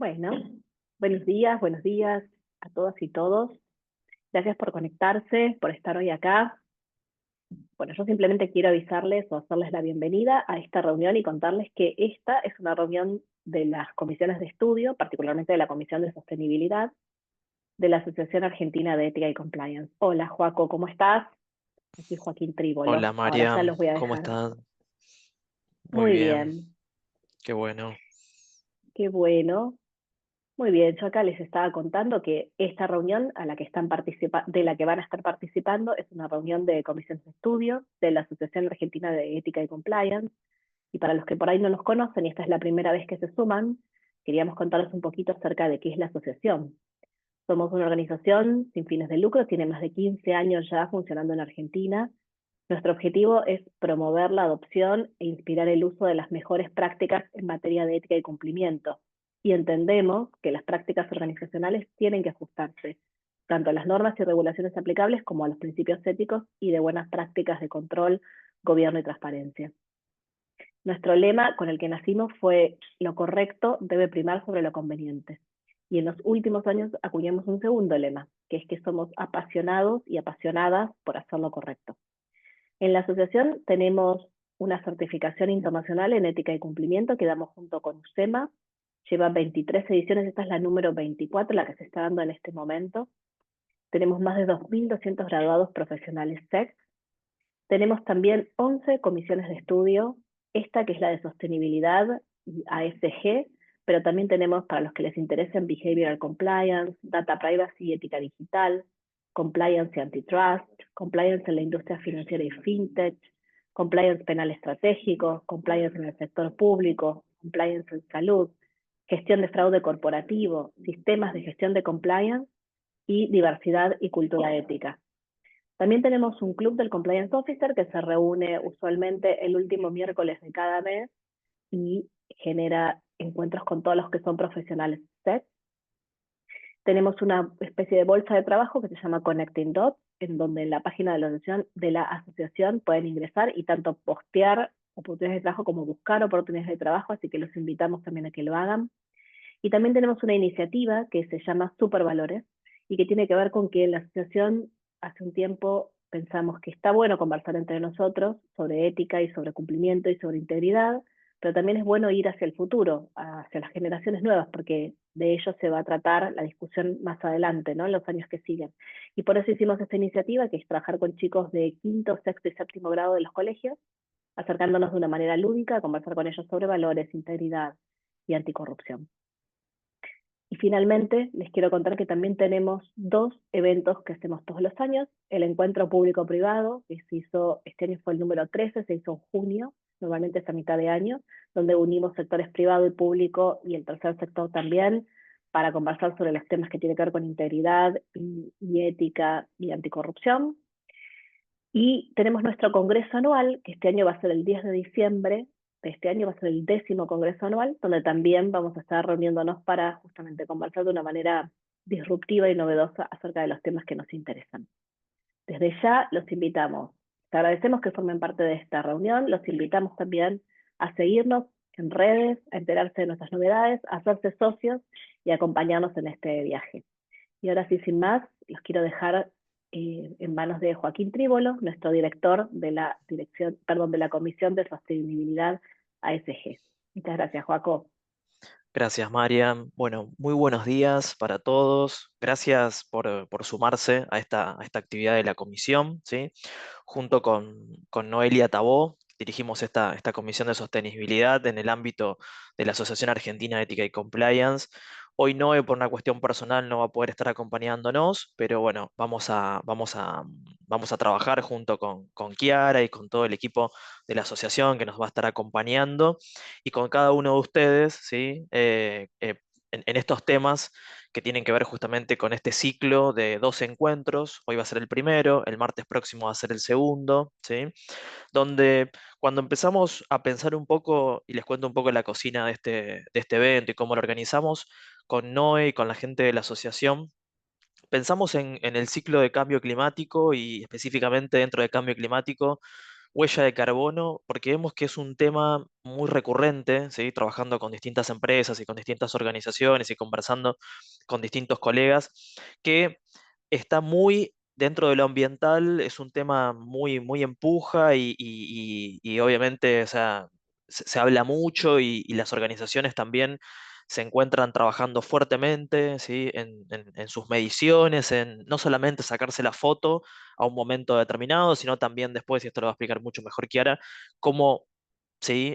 Bueno, buenos días a todas y todos. Gracias por conectarse, por estar hoy acá. Bueno, yo simplemente quiero avisarles o hacerles la bienvenida a esta reunión y contarles que esta es una reunión de las comisiones de estudio, particularmente de la Comisión de Sostenibilidad de la Asociación Argentina de Ética y Compliance. Hola, Joaco, ¿cómo estás? Aquí Joaquín Trívolo. Hola Ahora ya Mariam, los voy a ¿cómo dejar. estás? Muy Muy bien, bien, qué bueno. qué bueno. Muy bien, yo acá les estaba contando que esta reunión a la que de la que van a estar participando es una reunión de comisiones de estudio de la Asociación Argentina de Ética y Compliance. Y para los que por ahí no nos conocen y esta es la primera vez que se suman, queríamos contarles un poquito acerca de qué es la asociación. Somos una organización sin fines de lucro, tiene más de 15 años ya funcionando en Argentina. Nuestro objetivo es promover la adopción e inspirar el uso de las mejores prácticas en materia de ética y cumplimiento. Y entendemos que las prácticas organizacionales tienen que ajustarse tanto a las normas y regulaciones aplicables como a los principios éticos y de buenas prácticas de control, gobierno y transparencia. Nuestro lema con el que nacimos fue lo correcto debe primar sobre lo conveniente. Y en los últimos años acuñamos un segundo lema, que es que somos apasionados y apasionadas por hacer lo correcto. En la asociación tenemos una certificación internacional en ética y cumplimiento que damos junto con USEMA. Lleva 23 ediciones, esta es la número 24, la que se está dando en este momento. Tenemos más de 2.200 graduados profesionales SEC. Tenemos también 11 comisiones de estudio, esta que es la de sostenibilidad y ASG, pero también tenemos para los que les interesen Behavioral Compliance, Data Privacy y Ética Digital, Compliance y Antitrust, Compliance en la industria financiera y FinTech, Compliance penal estratégico, Compliance en el sector público, Compliance en salud, gestión de fraude corporativo, sistemas de gestión de compliance y diversidad y cultura ética. También tenemos un club del Compliance Officer que se reúne usualmente el último miércoles de cada mes y genera encuentros con todos los que son profesionales SET. Tenemos una especie de bolsa de trabajo que se llama Connecting Dots, en donde en la página de la asociación pueden ingresar y tanto postear oportunidades de trabajo como buscar oportunidades de trabajo, así que los invitamos también a que lo hagan. Y también tenemos una iniciativa que se llama Supervalores y que tiene que ver con que en la asociación hace un tiempo pensamos que está bueno conversar entre nosotros sobre ética y sobre cumplimiento y sobre integridad, pero también es bueno ir hacia el futuro, hacia las generaciones nuevas, porque de ello se va a tratar la discusión más adelante, ¿no? En los años que siguen. Y por eso hicimos esta iniciativa, que es trabajar con chicos de quinto, sexto y séptimo grado de los colegios, acercándonos de una manera lúdica a conversar con ellos sobre valores, integridad y anticorrupción. Y finalmente, les quiero contar que también tenemos dos eventos que hacemos todos los años. El encuentro público-privado, que se hizo, este año fue el número 13, se hizo en junio, normalmente es a mitad de año, donde unimos sectores privado y público y el tercer sector también, para conversar sobre los temas que tienen que ver con integridad y ética y anticorrupción. Y tenemos nuestro congreso anual, que este año va a ser el 10 de diciembre, de este año va a ser el 10º congreso anual, donde también vamos a estar reuniéndonos para justamente conversar de una manera disruptiva y novedosa acerca de los temas que nos interesan. Desde ya los invitamos. Te agradecemos que formen parte de esta reunión, los invitamos también a seguirnos en redes, a enterarse de nuestras novedades, a hacerse socios y a acompañarnos en este viaje. Y ahora sí, sin más, los quiero dejar en manos de Joaquín Trívolo, nuestro director de la dirección, perdón, de la Comisión de Sostenibilidad ASG. Muchas gracias, Joaco. Gracias Mariam. Bueno, muy buenos días para todos. Gracias por sumarse a esta actividad de la comisión, ¿sí? Junto con Noelia Tabó, dirigimos esta comisión de sostenibilidad en el ámbito de la Asociación Argentina de Ética y Compliance. Hoy Noe, por una cuestión personal, no va a poder estar acompañándonos, pero bueno, vamos a trabajar junto con Kiara y con todo el equipo de la asociación que nos va a estar acompañando y con cada uno de ustedes, ¿sí? En estos temas que tienen que ver justamente con este ciclo de dos encuentros. Hoy va a ser el primero, el martes próximo va a ser el segundo, ¿sí? Donde cuando empezamos a pensar un poco, y les cuento un poco la cocina de este evento y cómo lo organizamos, con Noé y con la gente de la asociación, pensamos en el ciclo de cambio climático y específicamente dentro de cambio climático huella de carbono, porque vemos que es un tema muy recurrente, ¿sí? Trabajando con distintas empresas y con distintas organizaciones y conversando con distintos colegas, que está muy dentro de lo ambiental, es un tema muy, muy empuja y obviamente, o sea, se habla mucho y las organizaciones también se encuentran trabajando fuertemente, ¿sí? En sus mediciones, en no solamente sacarse la foto a un momento determinado, sino también después, y esto lo va a explicar mucho mejor Kiara, cómo, ¿sí?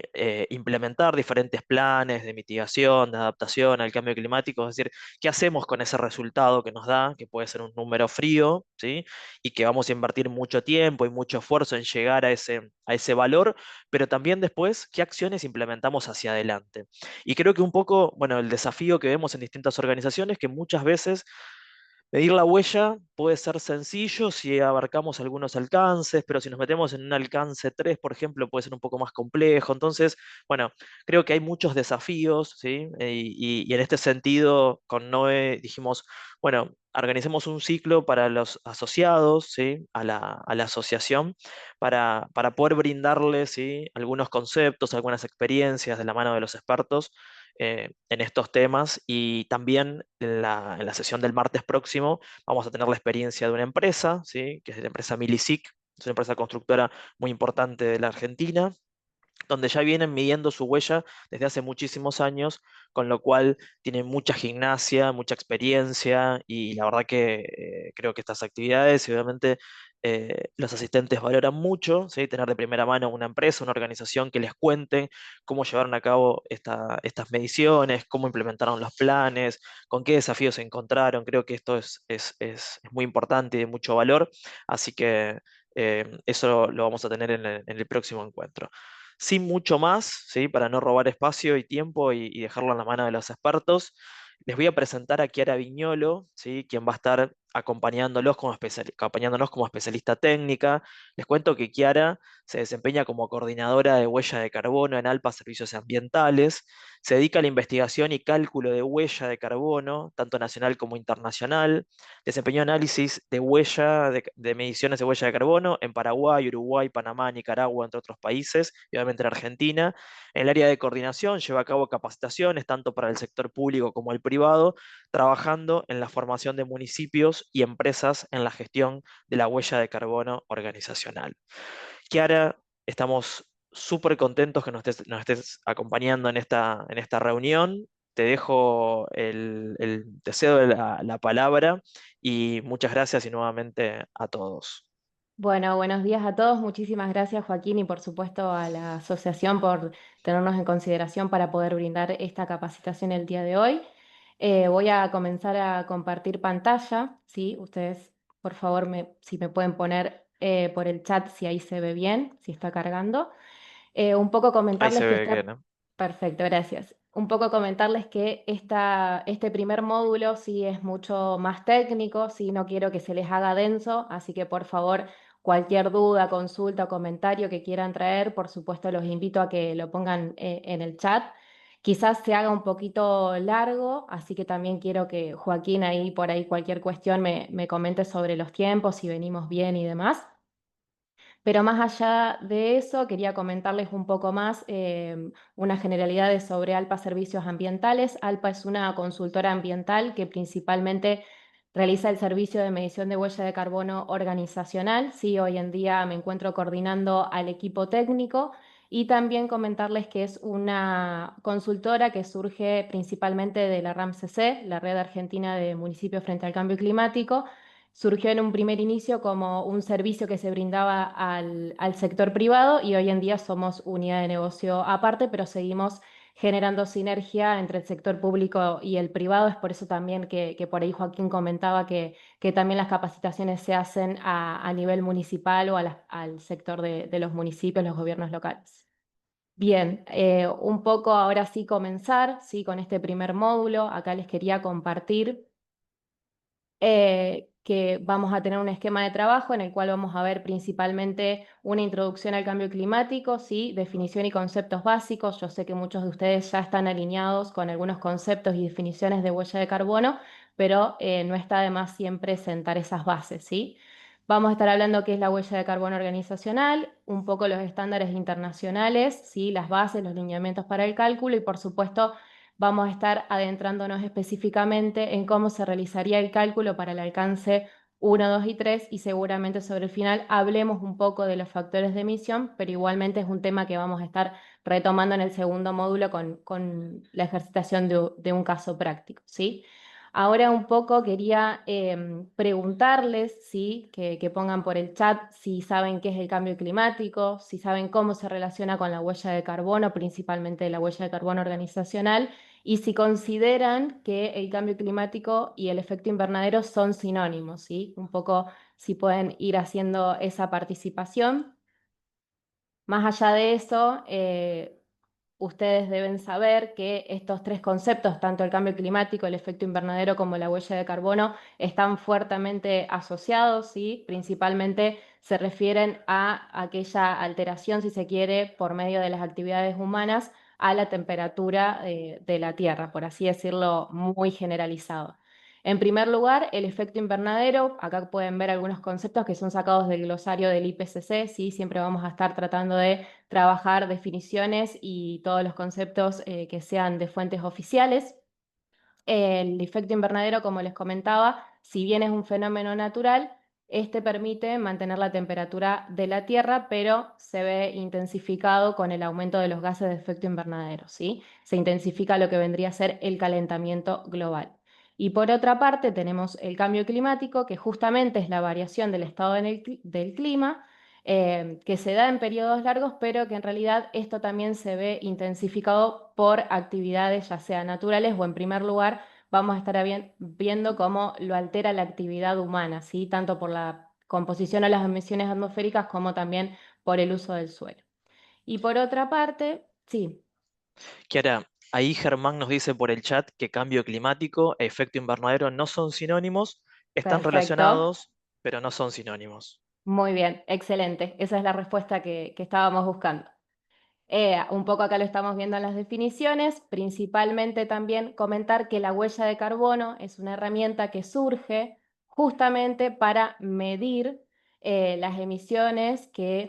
Implementar diferentes planes de mitigación, de adaptación al cambio climático, es decir, qué hacemos con ese resultado que nos da, que puede ser un número frío, ¿sí? Y que vamos a invertir mucho tiempo y mucho esfuerzo en llegar a ese valor, pero también después, qué acciones implementamos hacia adelante. Y creo que un poco, bueno, el desafío que vemos en distintas organizaciones, que muchas veces medir la huella puede ser sencillo si abarcamos algunos alcances, pero si nos metemos en un alcance 3, por ejemplo, puede ser un poco más complejo. Entonces, bueno, creo que hay muchos desafíos, ¿sí? Y en este sentido, con Noé dijimos, bueno, organicemos un ciclo para los asociados, ¿sí? A la asociación, para poder brindarles, ¿sí? Algunos conceptos, algunas experiencias de la mano de los expertos en estos temas y también en la sesión del martes próximo vamos a tener la experiencia de una empresa, ¿sí? Que es la empresa Milisic, es una empresa constructora muy importante de la Argentina, donde ya vienen midiendo su huella desde hace muchísimos años, con lo cual tienen mucha gimnasia, mucha experiencia y la verdad que creo que estas actividades y obviamente los asistentes valoran mucho, ¿sí? Tener de primera mano una empresa, una organización que les cuente cómo llevaron a cabo estas mediciones, cómo implementaron los planes, con qué desafíos se encontraron. Creo que esto es muy importante y de mucho valor, así que eso lo vamos a tener en el próximo encuentro. Sin mucho más, ¿sí? Para no robar espacio y tiempo y dejarlo en la mano de los expertos, les voy a presentar a Chiara Viñolo, ¿sí? Quien va a estar acompañándonos como especialista técnica. Les cuento que Chiara se desempeña como coordinadora de huella de carbono en ALPA Servicios Ambientales, se dedica a la investigación y cálculo de huella de carbono, tanto nacional como internacional, desempeñó análisis de huella, de mediciones de huella de carbono en Paraguay, Uruguay, Panamá, Nicaragua, entre otros países, y obviamente en Argentina. En el área de coordinación lleva a cabo capacitaciones tanto para el sector público como el privado, trabajando en la formación de municipios y empresas en la gestión de la huella de carbono organizacional. Kiara, estamos súper contentos que nos estés acompañando en esta reunión. Te dejo te cedo la palabra y muchas gracias y nuevamente a todos. Bueno, buenos días a todos. Muchísimas gracias, Joaquín, y por supuesto a la asociación por tenernos en consideración para poder brindar esta capacitación el día de hoy. Voy a comenzar a compartir pantalla, ¿sí? Ustedes, por favor, si me pueden poner por el chat si ahí se ve bien, si está cargando. Un poco Ahí comentarles se que ve que, está... ¿no? Perfecto, gracias. Un poco comentarles que este primer módulo sí es mucho más técnico, sí no quiero que se les haga denso, así que por favor, cualquier duda, consulta o comentario que quieran traer, por supuesto los invito a que lo pongan en el chat. Quizás se haga un poquito largo, así que también quiero que Joaquín ahí por ahí cualquier cuestión me comente sobre los tiempos, si venimos bien y demás. Pero más allá de eso, quería comentarles un poco más unas generalidades sobre ALPA Servicios Ambientales. ALPA es una consultora ambiental que principalmente realiza el servicio de medición de huella de carbono organizacional. Sí, hoy en día me encuentro coordinando al equipo técnico y también comentarles que es una consultora que surge principalmente de la RAMCC, la Red Argentina de Municipios frente al Cambio Climático. Surgió en un primer inicio como un servicio que se brindaba al sector privado y hoy en día somos unidad de negocio aparte, pero seguimos generando sinergia entre el sector público y el privado. Es por eso también que por ahí Joaquín comentaba que también las capacitaciones se hacen a nivel municipal o al sector de los municipios, los gobiernos locales. Bien, un poco ahora sí comenzar, sí, con este primer módulo. Acá les quería compartir que vamos a tener un esquema de trabajo en el cual vamos a ver principalmente una introducción al cambio climático, ¿sí? Definición y conceptos básicos. Yo sé que muchos de ustedes ya están alineados con algunos conceptos y definiciones de huella de carbono, pero no está de más siempre sentar esas bases, ¿sí? Vamos a estar hablando qué es la huella de carbono organizacional, un poco los estándares internacionales, ¿sí? Las bases, los lineamientos para el cálculo y por supuesto vamos a estar adentrándonos específicamente en cómo se realizaría el cálculo para el alcance 1, 2 y 3 y seguramente sobre el final hablemos un poco de los factores de emisión, pero igualmente es un tema que vamos a estar retomando en el segundo módulo con la ejercitación de un caso práctico, ¿sí? Ahora un poco quería preguntarles, ¿sí? que pongan por el chat si saben qué es el cambio climático, si saben cómo se relaciona con la huella de carbono, principalmente la huella de carbono organizacional, y si consideran que el cambio climático y el efecto invernadero son sinónimos, ¿sí? Un poco si pueden ir haciendo esa participación. Más allá de eso, ustedes deben saber que estos tres conceptos, tanto el cambio climático, el efecto invernadero como la huella de carbono, están fuertemente asociados, ¿sí? Principalmente se refieren a aquella alteración, si se quiere, por medio de las actividades humanas a la temperatura de la Tierra, por así decirlo, muy generalizado. En primer lugar, el efecto invernadero, acá pueden ver algunos conceptos que son sacados del glosario del IPCC, ¿sí? Siempre vamos a estar tratando de trabajar definiciones y todos los conceptos que sean de fuentes oficiales. El efecto invernadero, como les comentaba, si bien es un fenómeno natural, este permite mantener la temperatura de la Tierra, pero se ve intensificado con el aumento de los gases de efecto invernadero, ¿sí? Se intensifica lo que vendría a ser el calentamiento global. Y por otra parte tenemos el cambio climático, que justamente es la variación del estado del clima, que se da en periodos largos, pero que en realidad esto también se ve intensificado por actividades ya sea naturales o en primer lugar vamos a estar viendo cómo lo altera la actividad humana, ¿sí? Tanto por la composición o las emisiones atmosféricas como también por el uso del suelo. Y por otra parte, sí, Kiara, ahí Germán nos dice por el chat que cambio climático e efecto invernadero no son sinónimos, están perfecto. relacionados, pero no son sinónimos. Muy bien, excelente. Esa es la respuesta que estábamos buscando. Un poco acá lo estamos viendo en las definiciones, principalmente también comentar que la huella de carbono es una herramienta que surge justamente para medir las emisiones que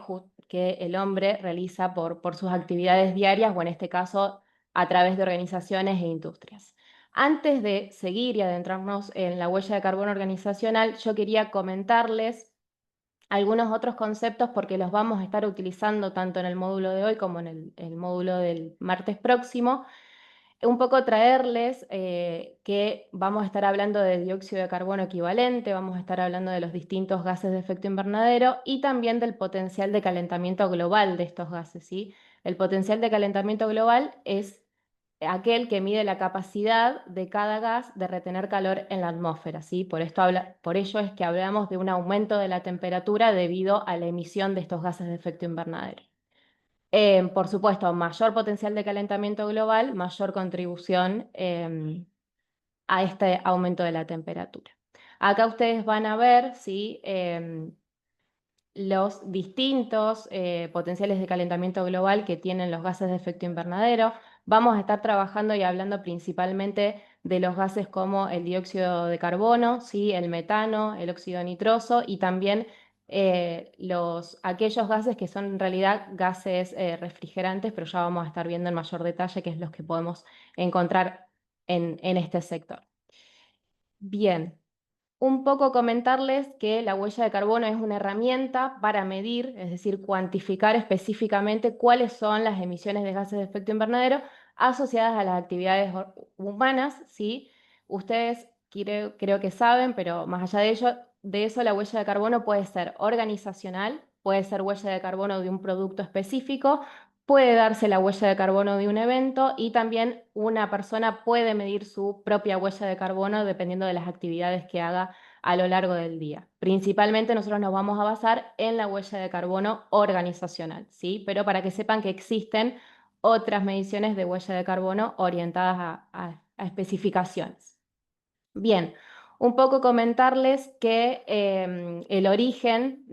el hombre realiza por sus actividades diarias o en este caso a través de organizaciones e industrias. Antes de seguir y adentrarnos en la huella de carbono organizacional, yo quería comentarles algunos otros conceptos porque los vamos a estar utilizando tanto en el módulo de hoy como en el módulo del martes próximo. Un poco traerles que vamos a estar hablando de dióxido de carbono equivalente, vamos a estar hablando de los distintos gases de efecto invernadero y también del potencial de calentamiento global de estos gases, ¿sí? El potencial de calentamiento global es aquel que mide la capacidad de cada gas de retener calor en la atmósfera, ¿sí? Por ello es que hablamos de un aumento de la temperatura debido a la emisión de estos gases de efecto invernadero. Por supuesto, mayor potencial de calentamiento global, mayor contribución a este aumento de la temperatura. Acá ustedes van a ver, ¿sí? Los distintos potenciales de calentamiento global que tienen los gases de efecto invernadero. Vamos a estar trabajando y hablando principalmente de los gases como el dióxido de carbono, ¿sí? El metano, el óxido nitroso y también aquellos gases que son en realidad gases refrigerantes, pero ya vamos a estar viendo en mayor detalle qué es los que podemos encontrar en este sector. Bien. Un poco comentarles que la huella de carbono es una herramienta para medir, es decir, cuantificar específicamente cuáles son las emisiones de gases de efecto invernadero asociadas a las actividades humanas, ¿sí? Ustedes creo que saben, pero más allá de eso, la huella de carbono puede ser organizacional, puede ser huella de carbono de un producto específico, puede darse la huella de carbono de un evento y también una persona puede medir su propia huella de carbono dependiendo de las actividades que haga a lo largo del día. Principalmente nosotros nos vamos a basar en la huella de carbono organizacional, ¿sí? Pero para que sepan que existen otras mediciones de huella de carbono orientadas a especificaciones. Bien, un poco comentarles que el origen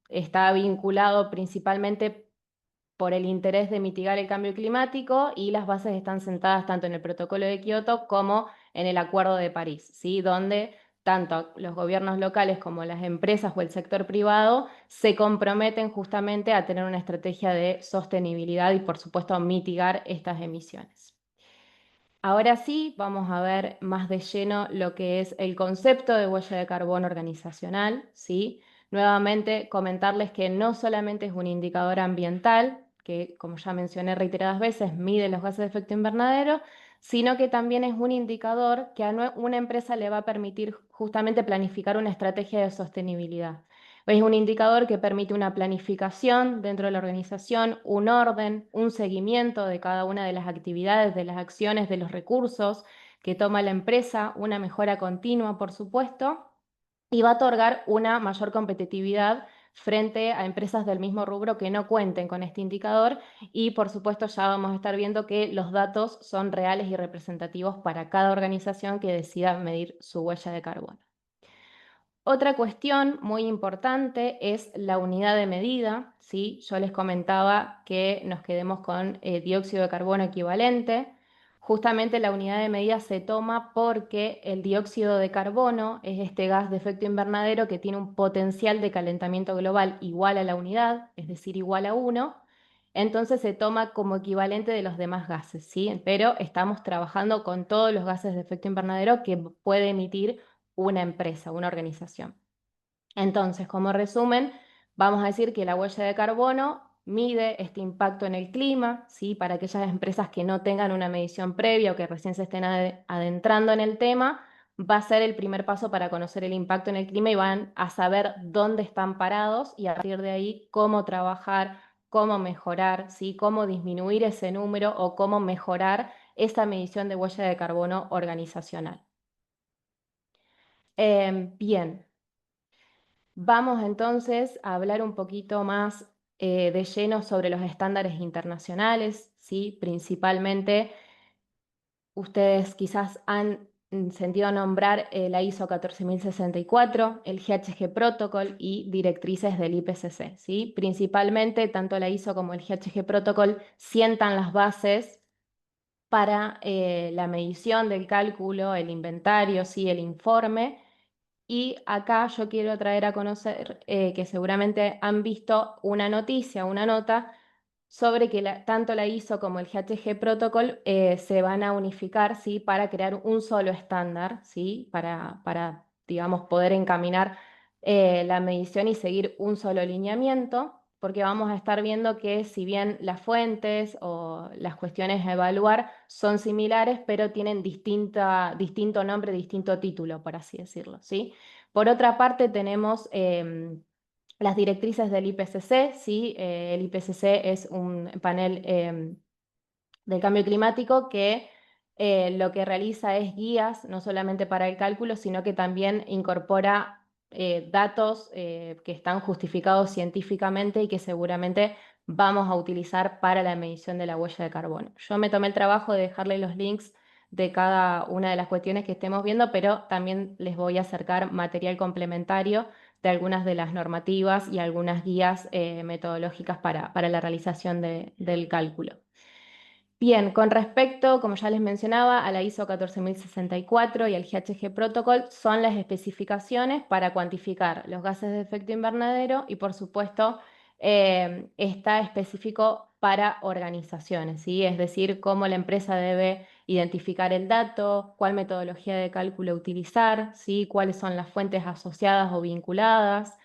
está vinculado principalmente por el interés de mitigar el cambio climático y las bases están sentadas tanto en el Protocolo de Kioto como en el Acuerdo de París, ¿sí? Donde tanto los gobiernos locales como las empresas o el sector privado se comprometen justamente a tener una estrategia de sostenibilidad y, por supuesto, mitigar estas emisiones. Ahora sí, vamos a ver más de lleno lo que es el concepto de huella de carbono organizacional, ¿sí? Nuevamente, comentarles que no solamente es un indicador ambiental, que como ya mencioné reiteradas veces, mide los gases de efecto invernadero, sino que también es un indicador que a una empresa le va a permitir justamente planificar una estrategia de sostenibilidad. Es un indicador que permite una planificación dentro de la organización, un orden, un seguimiento de cada una de las actividades, de las acciones, de los recursos que toma la empresa, una mejora continua, por supuesto, y va a otorgar una mayor competitividad frente a empresas del mismo rubro que no cuenten con este indicador y, por supuesto, ya vamos a estar viendo que los datos son reales y representativos para cada organización que decida medir su huella de carbono. Otra cuestión muy importante es la unidad de medida, ¿sí? Yo les comentaba que nos quedemos con dióxido de carbono equivalente. Justamente la unidad de medida se toma porque el dióxido de carbono es este gas de efecto invernadero que tiene un potencial de calentamiento global igual a la unidad, es decir, igual a 1. Entonces se toma como equivalente de los demás gases, ¿sí? Pero estamos trabajando con todos los gases de efecto invernadero que puede emitir una empresa, una organización. Entonces, como resumen, vamos a decir que la huella de carbono mide este impacto en el clima, ¿sí? Para aquellas empresas que no tengan una medición previa o que recién se estén adentrando en el tema, va a ser el primer paso para conocer el impacto en el clima y van a saber dónde están parados y a partir de ahí cómo trabajar, cómo mejorar, ¿sí? Cómo disminuir ese número o cómo mejorar esa medición de huella de carbono organizacional. Bien, vamos entonces a hablar un poquito más de lleno sobre los estándares internacionales, ¿sí? Principalmente, ustedes quizás han sentido nombrar la ISO 14064, el GHG Protocol y directrices del IPCC, ¿sí? Principalmente, tanto la ISO como el GHG Protocol sientan las bases para la medición del cálculo, el inventario, ¿sí? El informe. Y acá yo quiero traer a conocer que seguramente han visto una noticia, una nota, sobre que tanto la ISO como el GHG Protocol se van a unificar, ¿sí? Para crear un solo estándar, ¿sí? Para digamos, poder encaminar la medición y seguir un solo lineamiento, porque vamos a estar viendo que si bien las fuentes o las cuestiones a evaluar son similares, pero tienen distinto nombre, distinto título, por así decirlo, ¿sí? Por otra parte, tenemos las directrices del IPCC, ¿sí? El IPCC es un panel del cambio climático que lo que realiza es guías, no solamente para el cálculo, sino que también incorpora datos que están justificados científicamente y que seguramente vamos a utilizar para la medición de la huella de carbono. Yo me tomé el trabajo de dejarle los links de cada una de las cuestiones que estemos viendo, pero también les voy a acercar material complementario de algunas de las normativas y algunas guías metodológicas para la realización del cálculo. Bien, con respecto, como ya les mencionaba, a la ISO 14064 y al GHG Protocol, son las especificaciones para cuantificar los gases de efecto invernadero y, por supuesto, está específico para organizaciones, ¿sí? Es decir, cómo la empresa debe identificar el dato, cuál metodología de cálculo utilizar, ¿sí? Cuáles son las fuentes asociadas o vinculadas.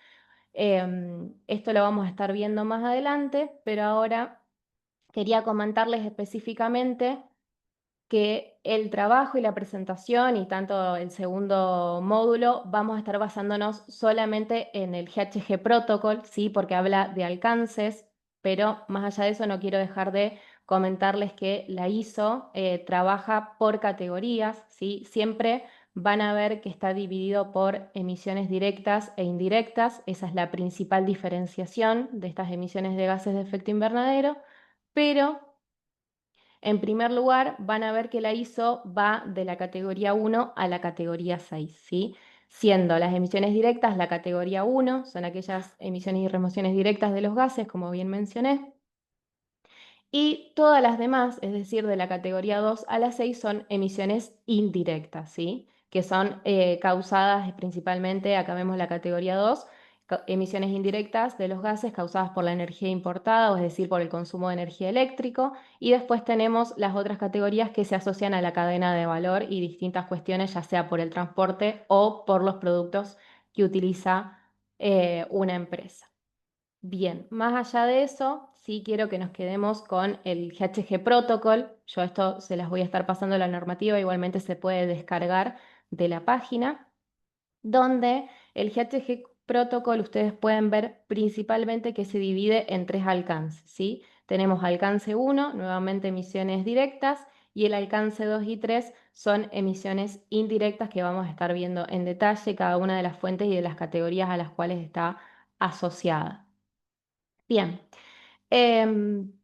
Esto lo vamos a estar viendo más adelante, pero ahora quería comentarles específicamente que el trabajo y la presentación y tanto el segundo módulo vamos a estar basándonos solamente en el GHG Protocol, ¿sí? Porque habla de alcances, pero más allá de eso no quiero dejar de comentarles que la ISO trabaja por categorías, ¿sí? Siempre van a ver que está dividido por emisiones directas e indirectas, esa es la principal diferenciación de estas emisiones de gases de efecto invernadero, pero en primer lugar, van a ver que la ISO va de la categoría 1 a la categoría 6, ¿sí? Siendo las emisiones directas la categoría 1, son aquellas emisiones y remociones directas de los gases, como bien mencioné, y todas las demás, es decir, de la categoría 2 a la 6, son emisiones indirectas, ¿sí? que son causadas principalmente, acá vemos la categoría 2, emisiones indirectas de los gases causadas por la energía importada, o es decir, por el consumo de energía eléctrico, y después tenemos las otras categorías que se asocian a la cadena de valor y distintas cuestiones, ya sea por el transporte o por los productos que utiliza una empresa. Bien, más allá de eso, sí quiero que nos quedemos con el GHG Protocol. Yo esto se las voy a estar pasando a la normativa, igualmente se puede descargar de la página, donde el GHG Protocol ustedes pueden ver principalmente que se divide en 3 alcances, ¿sí? Tenemos alcance 1, nuevamente emisiones directas, y el alcance 2 y 3 son emisiones indirectas que vamos a estar viendo en detalle cada una de las fuentes y de las categorías a las cuales está asociada. Bien,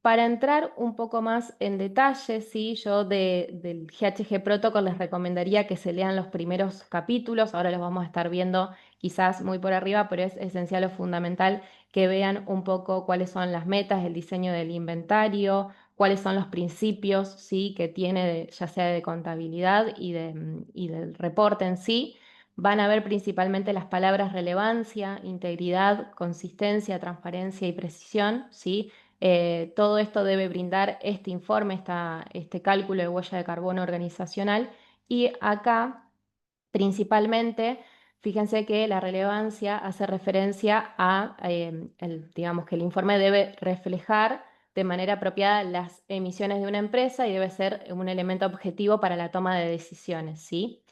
para entrar un poco más en detalle, ¿sí? Yo del GHG Protocol les recomendaría que se lean los primeros capítulos, ahora los vamos a estar viendo quizás muy por arriba, pero es esencial o fundamental que vean un poco cuáles son las metas, el diseño del inventario, cuáles son los principios, ¿sí? que tiene ya sea de contabilidad y del reporte en sí. Van a ver principalmente las palabras relevancia, integridad, consistencia, transparencia y precisión, ¿sí? Todo esto debe brindar este informe, este cálculo de huella de carbono organizacional. Y acá, principalmente, fíjense que la relevancia hace referencia a, digamos que el informe debe reflejar de manera apropiada las emisiones de una empresa y debe ser un elemento objetivo para la toma de decisiones, ¿sí?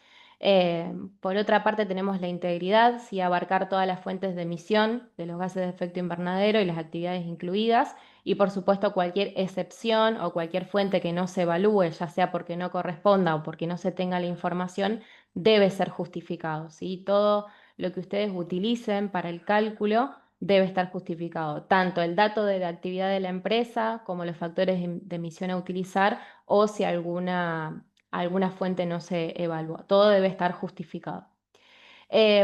Por otra parte tenemos la integridad, ¿sí? Abarcar todas las fuentes de emisión de los gases de efecto invernadero y las actividades incluidas, y por supuesto cualquier excepción o cualquier fuente que no se evalúe, ya sea porque no corresponda o porque no se tenga la información, debe ser justificado, ¿sí? Todo lo que ustedes utilicen para el cálculo debe estar justificado, tanto el dato de la actividad de la empresa como los factores de emisión a utilizar, o si alguna fuente no se evalúa. Todo debe estar justificado.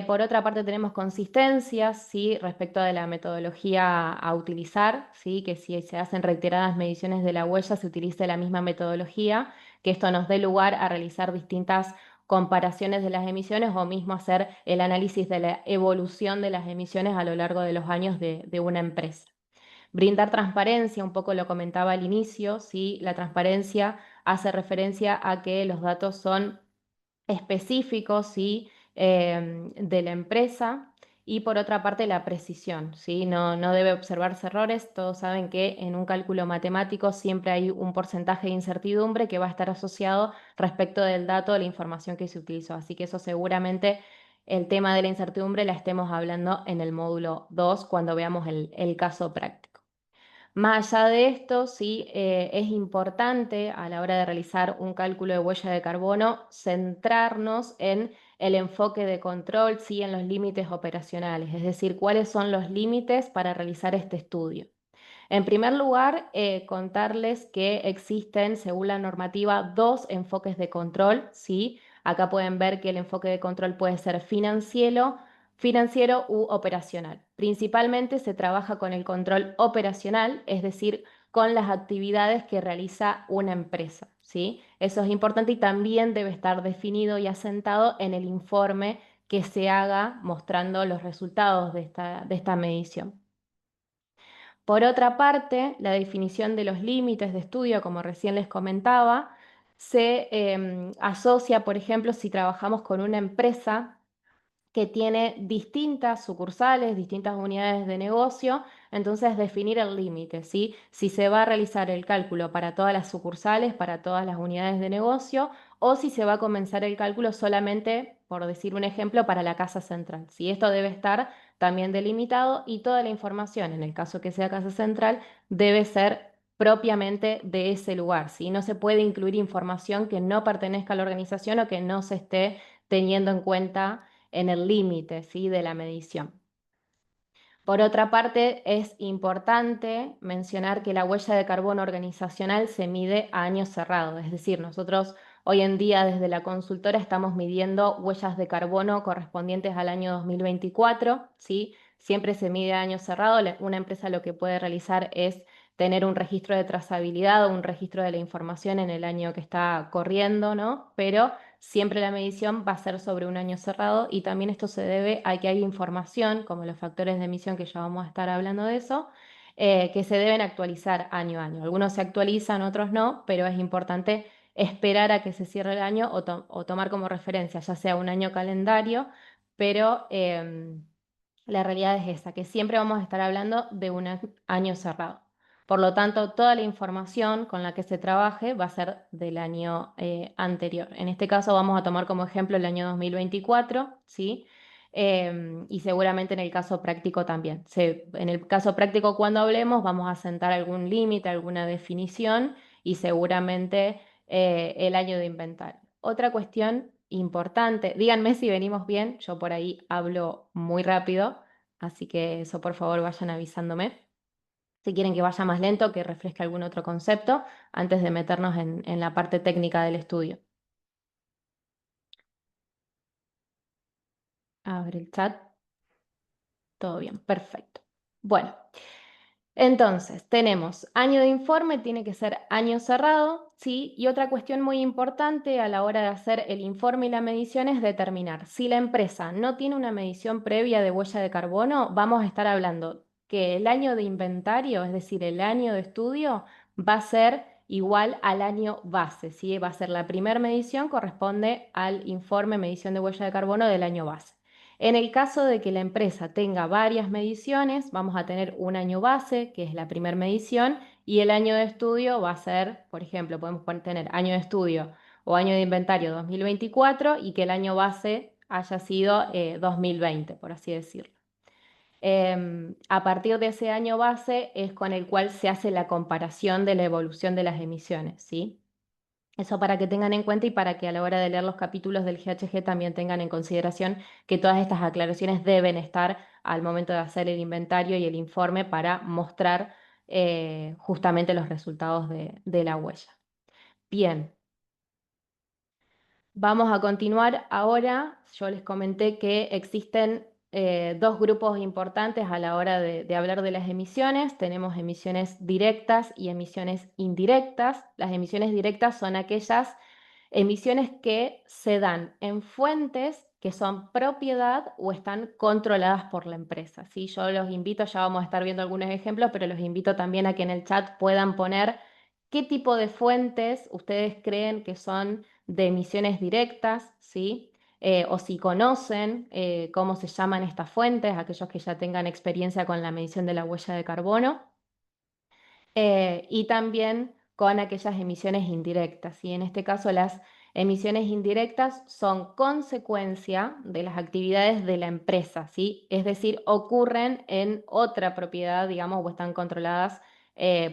Por otra parte tenemos consistencias, ¿sí? Respecto de la metodología a utilizar, ¿sí? Que si se hacen reiteradas mediciones de la huella se utilice la misma metodología, que esto nos dé lugar a realizar distintas comparaciones de las emisiones o mismo hacer el análisis de la evolución de las emisiones a lo largo de los años de una empresa. Brindar transparencia, un poco lo comentaba al inicio, ¿sí? La transparencia hace referencia a que los datos son específicos, ¿sí? De la empresa. Y por otra parte la precisión, ¿sí? No debe observarse errores. Todos saben que en un cálculo matemático siempre hay un porcentaje de incertidumbre que va a estar asociado respecto del dato, de la información que se utilizó. Así que eso seguramente el tema de la incertidumbre la estemos hablando en el módulo 2 cuando veamos el caso práctico. Más allá de esto, sí, es importante a la hora de realizar un cálculo de huella de carbono centrarnos en el enfoque de control, sí, en los límites operacionales, es decir, cuáles son los límites para realizar este estudio. En primer lugar, contarles que existen, según la normativa, 2 enfoques de control, ¿sí? Acá pueden ver que el enfoque de control puede ser financiero u operacional. Principalmente se trabaja con el control operacional, es decir, con las actividades que realiza una empresa, ¿sí? Eso es importante y también debe estar definido y asentado en el informe que se haga mostrando los resultados de esta medición. Por otra parte, la definición de los límites de estudio, como recién les comentaba, se asocia, por ejemplo, si trabajamos con una empresa que tiene distintas sucursales, distintas unidades de negocio, entonces definir el límite, ¿sí? Si se va a realizar el cálculo para todas las sucursales, para todas las unidades de negocio, o si se va a comenzar el cálculo solamente, por decir un ejemplo, para la casa central, ¿sí? Esto debe estar también delimitado y toda la información, en el caso que sea casa central, debe ser propiamente de ese lugar, ¿sí? No se puede incluir información que no pertenezca a la organización o que no se esté teniendo en cuenta en el límite, ¿sí? de la medición. Por otra parte, es importante mencionar que la huella de carbono organizacional se mide a año cerrado, es decir, nosotros hoy en día desde la consultora estamos midiendo huellas de carbono correspondientes al año 2024, ¿sí? Siempre se mide a año cerrado. Una empresa lo que puede realizar es tener un registro de trazabilidad o un registro de la información en el año que está corriendo, ¿no? Pero siempre la medición va a ser sobre un año cerrado, y también esto se debe a que hay información, como los factores de emisión, que ya vamos a estar hablando de eso, que se deben actualizar año a año. Algunos se actualizan, otros no, pero es importante esperar a que se cierre el año o tomar como referencia, ya sea un año calendario, pero la realidad es esa, que siempre vamos a estar hablando de un año cerrado. Por lo tanto, toda la información con la que se trabaje va a ser del año anterior. En este caso vamos a tomar como ejemplo el año 2024, ¿sí? Y seguramente en el caso práctico también. En el caso práctico, cuando hablemos, vamos a sentar algún límite, alguna definición, y seguramente el año de inventario. Otra cuestión importante, díganme si venimos bien, yo por ahí hablo muy rápido, así que eso por favor vayan avisándome. Si quieren que vaya más lento, que refresque algún otro concepto antes de meternos en la parte técnica del estudio. Abre el chat. Todo bien, perfecto. Bueno, entonces tenemos año de informe, tiene que ser año cerrado, ¿sí? Y otra cuestión muy importante a la hora de hacer el informe y la medición es determinar si la empresa no tiene una medición previa de huella de carbono, vamos a estar hablando que el año de inventario, es decir, el año de estudio, va a ser igual al año base, ¿sí? Va a ser la primera medición, corresponde al informe medición de huella de carbono del año base. En el caso de que la empresa tenga varias mediciones, vamos a tener un año base, que es la primera medición, y el año de estudio va a ser, por ejemplo, podemos tener año de estudio o año de inventario 2024 y que el año base haya sido 2020, por así decirlo. A partir de ese año base es con el cual se hace la comparación de la evolución de las emisiones, ¿sí? Eso para que tengan en cuenta y para que a la hora de leer los capítulos del GHG también tengan en consideración que todas estas aclaraciones deben estar al momento de hacer el inventario y el informe para mostrar justamente los resultados de la huella. Bien. Vamos a continuar ahora. Yo les comenté que existen dos grupos importantes a la hora de hablar de las emisiones. Tenemos emisiones directas y emisiones indirectas. Las emisiones directas son aquellas emisiones que se dan en fuentes que son propiedad o están controladas por la empresa, ¿sí? Yo los invito, ya vamos a estar viendo algunos ejemplos, pero los invito también a que en el chat puedan poner qué tipo de fuentes ustedes creen que son de emisiones directas, ¿sí? O si conocen cómo se llaman estas fuentes, aquellos que ya tengan experiencia con la medición de la huella de carbono, y también con aquellas emisiones indirectas. Y en este caso las emisiones indirectas son consecuencia de las actividades de la empresa, ¿sí? Es decir, ocurren en otra propiedad, digamos, o están controladas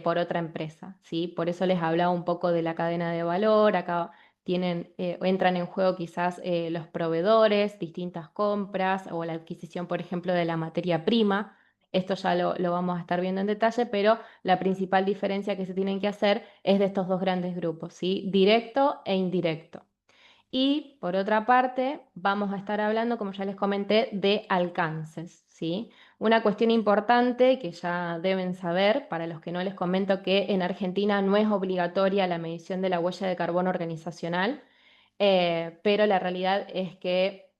por otra empresa, ¿sí? Por eso les hablaba un poco de la cadena de valor. Acá entran en juego quizás los proveedores, distintas compras o la adquisición, por ejemplo, de la materia prima. Esto ya lo vamos a estar viendo en detalle, pero la principal diferencia que se tienen que hacer es de estos dos grandes grupos, ¿sí? Directo e indirecto. Y por otra parte, vamos a estar hablando, como ya les comenté, de alcances, ¿sí? Una cuestión importante que ya deben saber, para los que no les comento, que en Argentina no es obligatoria la medición de la huella de carbono organizacional, pero la realidad es que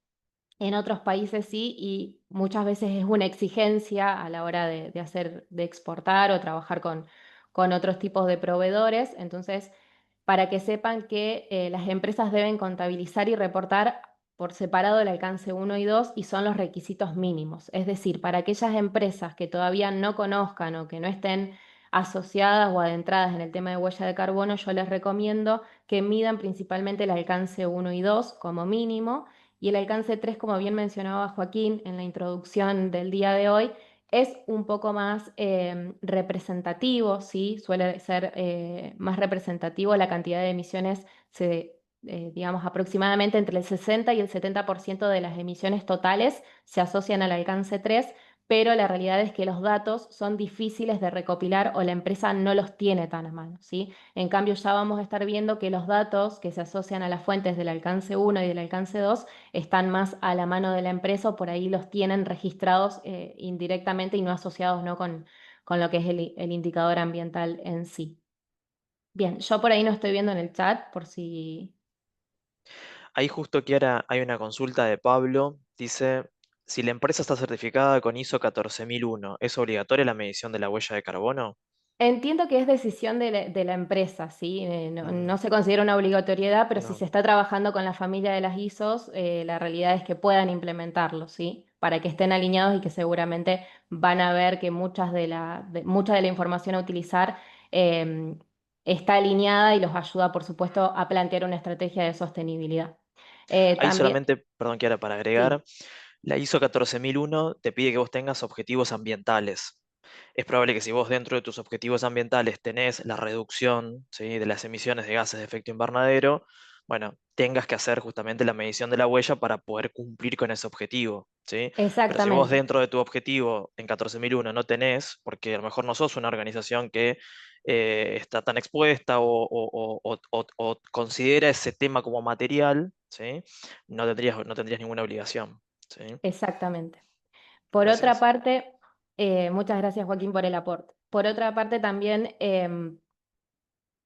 en otros países sí, y muchas veces es una exigencia a la hora de exportar o trabajar con otros tipos de proveedores. Entonces, para que sepan que las empresas deben contabilizar y reportar por separado el alcance 1 y 2 y son los requisitos mínimos. Es decir, para aquellas empresas que todavía no conozcan o que no estén asociadas o adentradas en el tema de huella de carbono, yo les recomiendo que midan principalmente el alcance 1 y 2 como mínimo, y el alcance 3, como bien mencionaba Joaquín en la introducción del día de hoy, es un poco más representativo, ¿sí? Suele ser más representativo. La cantidad de emisiones, digamos, aproximadamente entre el 60 y el 70% de las emisiones totales se asocian al alcance 3, pero la realidad es que los datos son difíciles de recopilar o la empresa no los tiene tan a mano, ¿sí? En cambio, ya vamos a estar viendo que los datos que se asocian a las fuentes del alcance 1 y del alcance 2 están más a la mano de la empresa, o por ahí los tienen registrados indirectamente y no asociados, ¿no? con lo que es el indicador ambiental en sí. Bien, yo por ahí no estoy viendo en el chat, por si... ahí justo, Kiara, hay una consulta de Pablo. Dice, si la empresa está certificada con ISO 14001, ¿es obligatoria la medición de la huella de carbono? Entiendo que es decisión de la empresa, ¿sí? No, Mm, no se considera una obligatoriedad, pero si no. se está trabajando con la familia de las ISOs, la realidad es que puedan implementarlo, ¿sí? Para que estén alineados y que seguramente van a ver que mucha de la información a utilizar eh, está alineada y los ayuda, por supuesto, a plantear una estrategia de sostenibilidad. Ahí También, solamente, perdón, Kiara, para agregar, sí, la ISO 14001 te pide que vos tengas objetivos ambientales. Es probable que si vos dentro de tus objetivos ambientales tenés la reducción, ¿sí?, de las emisiones de gases de efecto invernadero, bueno, tengas que hacer justamente la medición de la huella para poder cumplir con ese objetivo, ¿sí? Pero si vos exactamente. dentro de tu objetivo en 14001 no tenés, porque a lo mejor no sos una organización que está tan expuesta o considera ese tema como material, ¿sí? No tendrías ninguna obligación, ¿sí? Exactamente. Por otra Gracias. parte, muchas gracias Joaquín por el aporte. Por otra parte, también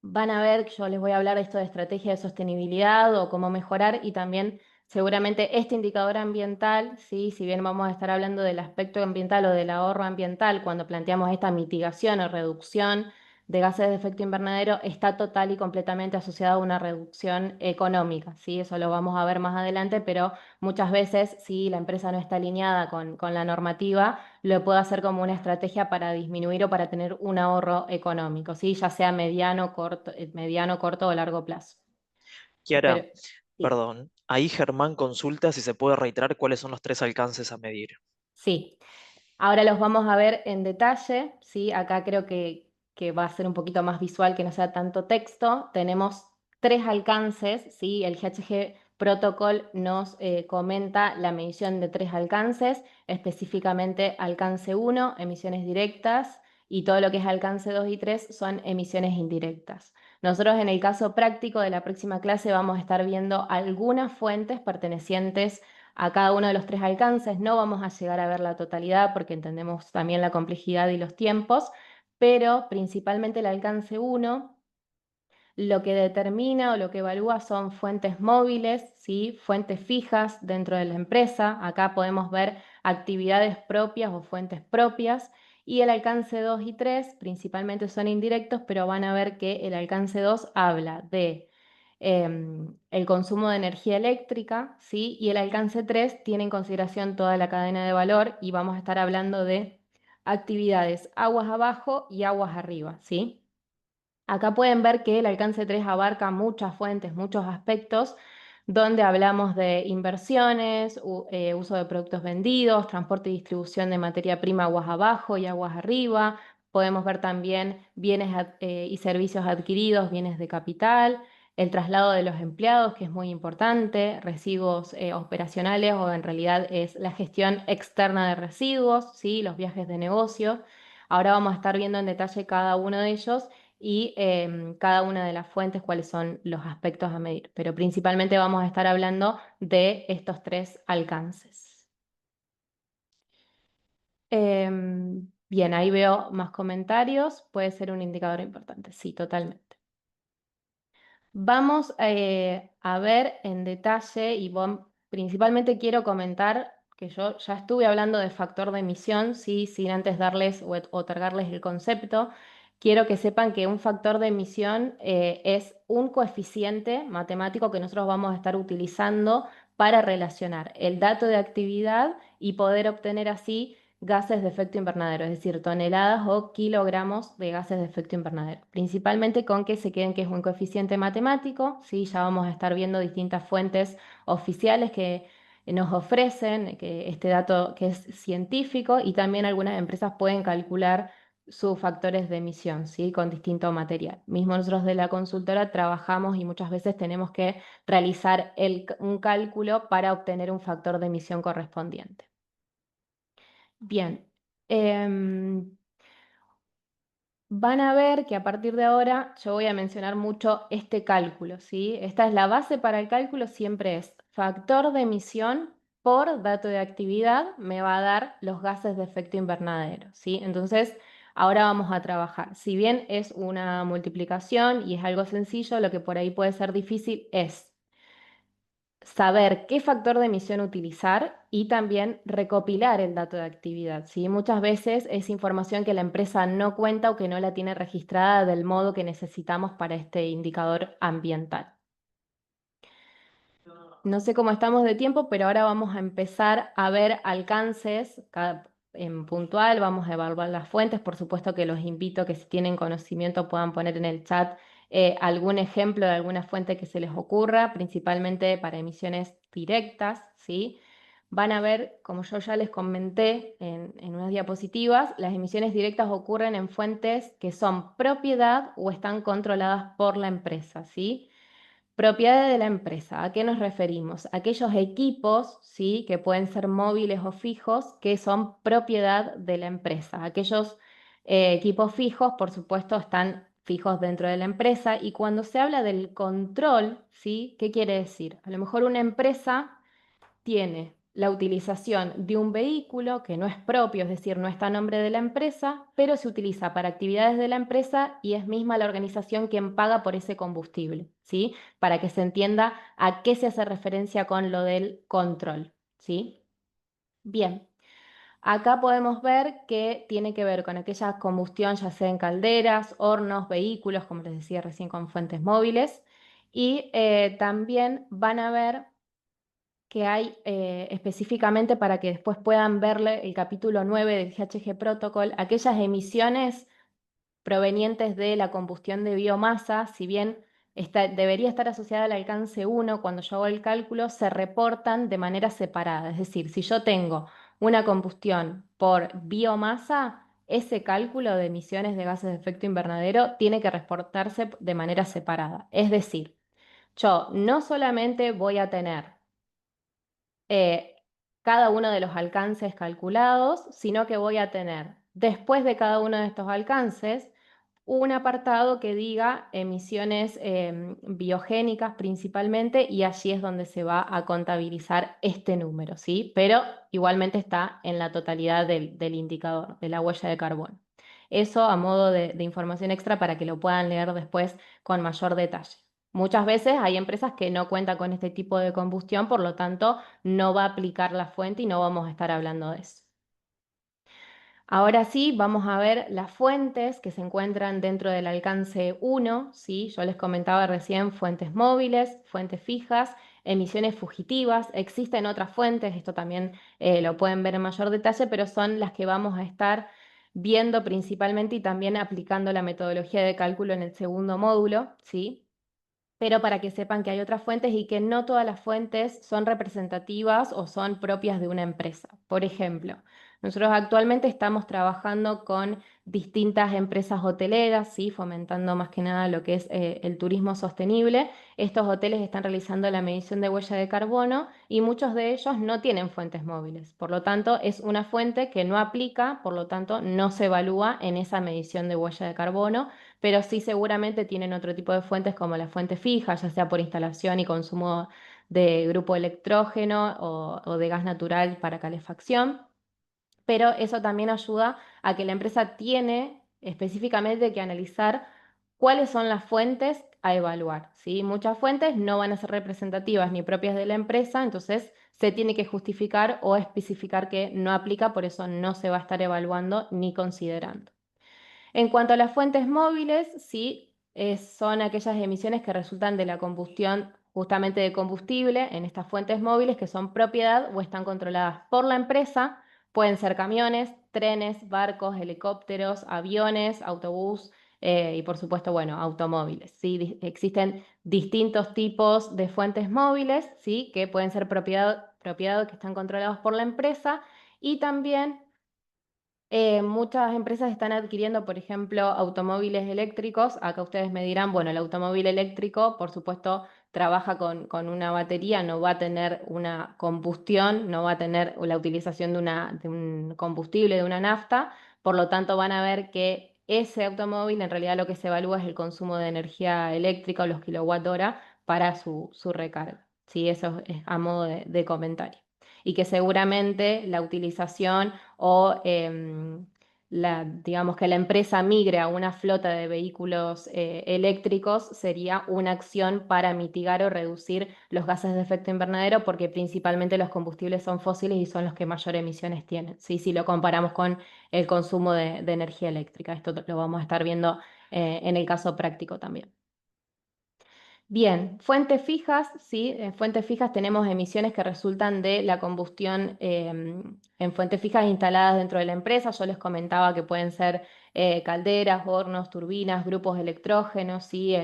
van a ver, yo les voy a hablar de esto de estrategia de sostenibilidad o cómo mejorar y también seguramente este indicador ambiental, ¿sí? Si bien vamos a estar hablando del aspecto ambiental o del ahorro ambiental cuando planteamos esta mitigación o reducción de gases de efecto invernadero, está total y completamente asociado a una reducción económica, ¿sí? Eso lo vamos a ver más adelante, pero muchas veces si la empresa no está alineada con la normativa, lo puedo hacer como una estrategia para disminuir o para tener un ahorro económico, ¿sí? Ya sea mediano, corto o largo plazo. Pero Kiara, sí, perdón, ahí Germán consulta si se puede reiterar cuáles son los tres alcances a medir. sí. Ahora los vamos a ver en detalle, ¿sí? Acá creo que va a ser un poquito más visual, que no sea tanto texto. Tenemos tres alcances, ¿sí? El GHG Protocol nos comenta la medición de tres alcances, específicamente alcance 1, emisiones directas, y todo lo que es alcance 2 y 3 son emisiones indirectas. Nosotros en el caso práctico de la próxima clase vamos a estar viendo algunas fuentes pertenecientes a cada uno de los tres alcances. No vamos a llegar a ver la totalidad porque entendemos también la complejidad y los tiempos, pero principalmente el alcance 1 lo que determina o lo que evalúa son fuentes móviles, ¿sí? Fuentes fijas dentro de la empresa. Acá podemos ver actividades propias o fuentes propias. Y el alcance 2 y 3 principalmente son indirectos, pero van a ver que el alcance 2 habla de el consumo de energía eléctrica, ¿sí? Y el alcance 3 tiene en consideración toda la cadena de valor y vamos a estar hablando de actividades aguas abajo y aguas arriba, ¿sí? Acá pueden ver que el alcance 3 abarca muchas fuentes, muchos aspectos, donde hablamos de inversiones, uso de productos vendidos, transporte y distribución de materia prima aguas abajo y aguas arriba. Podemos ver también bienes y servicios adquiridos, bienes de capital, el traslado de los empleados, que es muy importante, residuos operacionales o en realidad es la gestión externa de residuos, ¿sí? Los viajes de negocio. Ahora vamos a estar viendo en detalle cada uno de ellos y cada una de las fuentes cuáles son los aspectos a medir. Pero principalmente vamos a estar hablando de estos tres alcances. Bien, ahí veo más comentarios. Puede ser un indicador importante. Sí, totalmente. Vamos a ver en detalle y principalmente quiero comentar que yo ya estuve hablando de factor de emisión, ¿sí? Sin antes darles o otorgarles el concepto. Quiero que sepan que un factor de emisión es un coeficiente matemático que nosotros vamos a estar utilizando para relacionar el dato de actividad y poder obtener así gases de efecto invernadero, es decir, toneladas o kilogramos de gases de efecto invernadero. Principalmente con que se queden que es un coeficiente matemático, ¿sí? Ya vamos a estar viendo distintas fuentes oficiales que nos ofrecen que este dato que es científico y también algunas empresas pueden calcular sus factores de emisión, ¿sí? Con distinto material. Mismo nosotros de la consultora trabajamos y muchas veces tenemos que realizar un cálculo para obtener un factor de emisión correspondiente. Bien, van a ver que a partir de ahora yo voy a mencionar mucho este cálculo, ¿sí? Esta es la base para el cálculo, siempre es factor de emisión por dato de actividad me va a dar los gases de efecto invernadero, ¿sí? Entonces, ahora vamos a trabajar. Si bien es una multiplicación y es algo sencillo, lo que por ahí puede ser difícil es saber qué factor de emisión utilizar y también recopilar el dato de actividad, ¿sí? Muchas veces es información que la empresa no cuenta o que no la tiene registrada del modo que necesitamos para este indicador ambiental. No sé cómo estamos de tiempo, pero ahora vamos a empezar a ver alcances en puntual, vamos a evaluar las fuentes. Por supuesto que los invito a que si tienen conocimiento puedan poner en el chat algún ejemplo de alguna fuente que se les ocurra, principalmente para emisiones directas, ¿sí? Van a ver, como yo ya les comenté en unas diapositivas, las emisiones directas ocurren en fuentes que son propiedad o están controladas por la empresa, ¿sí? Propiedad de la empresa. ¿A qué nos referimos? Aquellos equipos, ¿sí? Que pueden ser móviles o fijos, que son propiedad de la empresa. Aquellos equipos fijos, por supuesto, están fijos dentro de la empresa. Y cuando se habla del control, ¿sí? ¿Qué quiere decir? A lo mejor una empresa tiene la utilización de un vehículo que no es propio, es decir, no está a nombre de la empresa, pero se utiliza para actividades de la empresa y es misma la organización quien paga por ese combustible, ¿sí? Para que se entienda a qué se hace referencia con lo del control, ¿sí? Bien. Acá podemos ver que tiene que ver con aquella combustión, ya sea en calderas, hornos, vehículos, como les decía recién, con fuentes móviles. Y también van a ver que hay específicamente para que después puedan verle el capítulo 9 del GHG Protocol, aquellas emisiones provenientes de la combustión de biomasa, si bien debería estar asociada al alcance 1, cuando yo hago el cálculo, se reportan de manera separada. Es decir, si yo tengo una combustión por biomasa, ese cálculo de emisiones de gases de efecto invernadero tiene que reportarse de manera separada. Es decir, yo no solamente voy a tener eh, cada uno de los alcances calculados, sino que voy a tener después de cada uno de estos alcances un apartado que diga emisiones biogénicas principalmente, y allí es donde se va a contabilizar este número, ¿sí? Pero igualmente está en la totalidad del indicador, de la huella de carbono. Eso a modo de información extra para que lo puedan leer después con mayor detalle. Muchas veces hay empresas que no cuentan con este tipo de combustión, por lo tanto no va a aplicar la fuente y no vamos a estar hablando de eso. Ahora sí, vamos a ver las fuentes que se encuentran dentro del alcance 1, ¿sí? Yo les comentaba recién fuentes móviles, fuentes fijas, emisiones fugitivas. Existen otras fuentes, esto también lo pueden ver en mayor detalle, pero son las que vamos a estar viendo principalmente y también aplicando la metodología de cálculo en el segundo módulo, ¿sí? Pero para que sepan que hay otras fuentes y que no todas las fuentes son representativas o son propias de una empresa. Por ejemplo, nosotros actualmente estamos trabajando con distintas empresas hoteleras, ¿sí? Fomentando más que nada lo que es el turismo sostenible. Estos hoteles están realizando la medición de huella de carbono y muchos de ellos no tienen fuentes móviles. Por lo tanto, es una fuente que no aplica, por lo tanto, no se evalúa en esa medición de huella de carbono, pero sí seguramente tienen otro tipo de fuentes como la fuente fija, ya sea por instalación y consumo de grupo electrógeno o de gas natural para calefacción. Pero eso también ayuda a que la empresa tiene específicamente que analizar cuáles son las fuentes a evaluar, ¿sí? Muchas fuentes no van a ser representativas ni propias de la empresa, entonces se tiene que justificar o especificar que no aplica, por eso no se va a estar evaluando ni considerando. En cuanto a las fuentes móviles, sí, son aquellas emisiones que resultan de la combustión justamente de combustible en estas fuentes móviles que son propiedad o están controladas por la empresa. Pueden ser camiones, trenes, barcos, helicópteros, aviones, autobús y por supuesto, bueno, automóviles. ¿Sí? Existen distintos tipos de fuentes móviles, ¿sí? Que pueden ser propiedad que están controlados por la empresa, y también muchas empresas están adquiriendo, por ejemplo, automóviles eléctricos. Acá ustedes me dirán, bueno, el automóvil eléctrico, por supuesto, trabaja con una batería, no va a tener una combustión, no va a tener la utilización de un combustible, de una nafta. Por lo tanto, van a ver que ese automóvil, en realidad lo que se evalúa es el consumo de energía eléctrica o los kilowatt hora para su recarga. ¿Sí? Eso es a modo de comentario. Y que seguramente la utilización o digamos que la empresa migre a una flota de vehículos eléctricos sería una acción para mitigar o reducir los gases de efecto invernadero, porque principalmente los combustibles son fósiles y son los que mayor emisiones tienen, ¿sí? Si lo comparamos con el consumo de energía eléctrica. Esto lo vamos a estar viendo en el caso práctico también. Bien, fuentes fijas, ¿sí? En fuentes fijas tenemos emisiones que resultan de la combustión en fuentes fijas instaladas dentro de la empresa. Yo les comentaba que pueden ser calderas, hornos, turbinas, grupos electrógenos, ¿sí?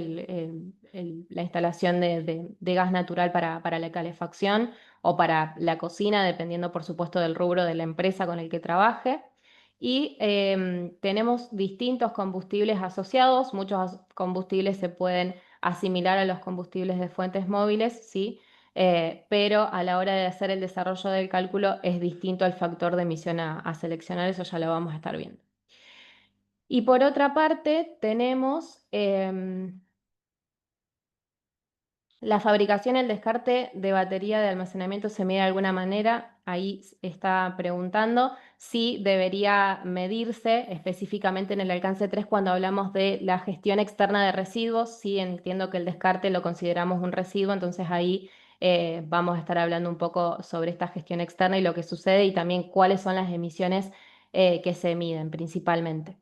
La instalación de gas natural para la calefacción o para la cocina, dependiendo por supuesto del rubro de la empresa con el que trabaje. Y tenemos distintos combustibles asociados. Muchos combustibles se pueden asimilar a los combustibles de fuentes móviles, sí, pero a la hora de hacer el desarrollo del cálculo es distinto el factor de emisión a seleccionar, eso ya lo vamos a estar viendo. Y por otra parte tenemos la fabricación y el descarte de batería de almacenamiento. ¿Se mide de alguna manera? Ahí está preguntando si debería medirse específicamente en el alcance 3 cuando hablamos de la gestión externa de residuos. Sí, entiendo que el descarte lo consideramos un residuo, entonces ahí vamos a estar hablando un poco sobre esta gestión externa y lo que sucede y también cuáles son las emisiones que se miden principalmente.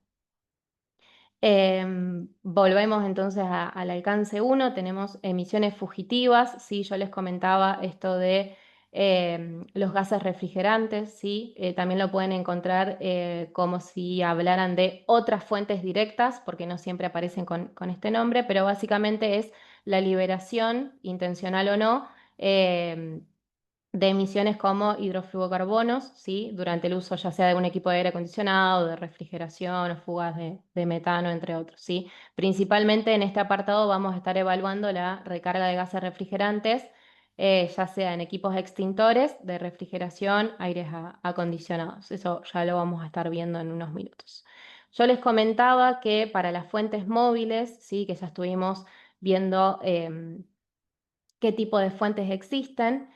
Volvemos entonces al alcance 1, tenemos emisiones fugitivas, ¿sí? Yo les comentaba esto de los gases refrigerantes, ¿sí? También lo pueden encontrar como si hablaran de otras fuentes directas, porque no siempre aparecen con este nombre, pero básicamente es la liberación, intencional o no, de emisiones como hidrofluorocarbonos, ¿sí? Durante el uso ya sea de un equipo de aire acondicionado, de refrigeración o fugas de metano, entre otros, ¿sí? Principalmente en este apartado vamos a estar evaluando la recarga de gases refrigerantes, ya sea en equipos extintores de refrigeración, aires acondicionados. Eso ya lo vamos a estar viendo en unos minutos. Yo les comentaba que para las fuentes móviles, ¿sí? Que ya estuvimos viendo qué tipo de fuentes existen.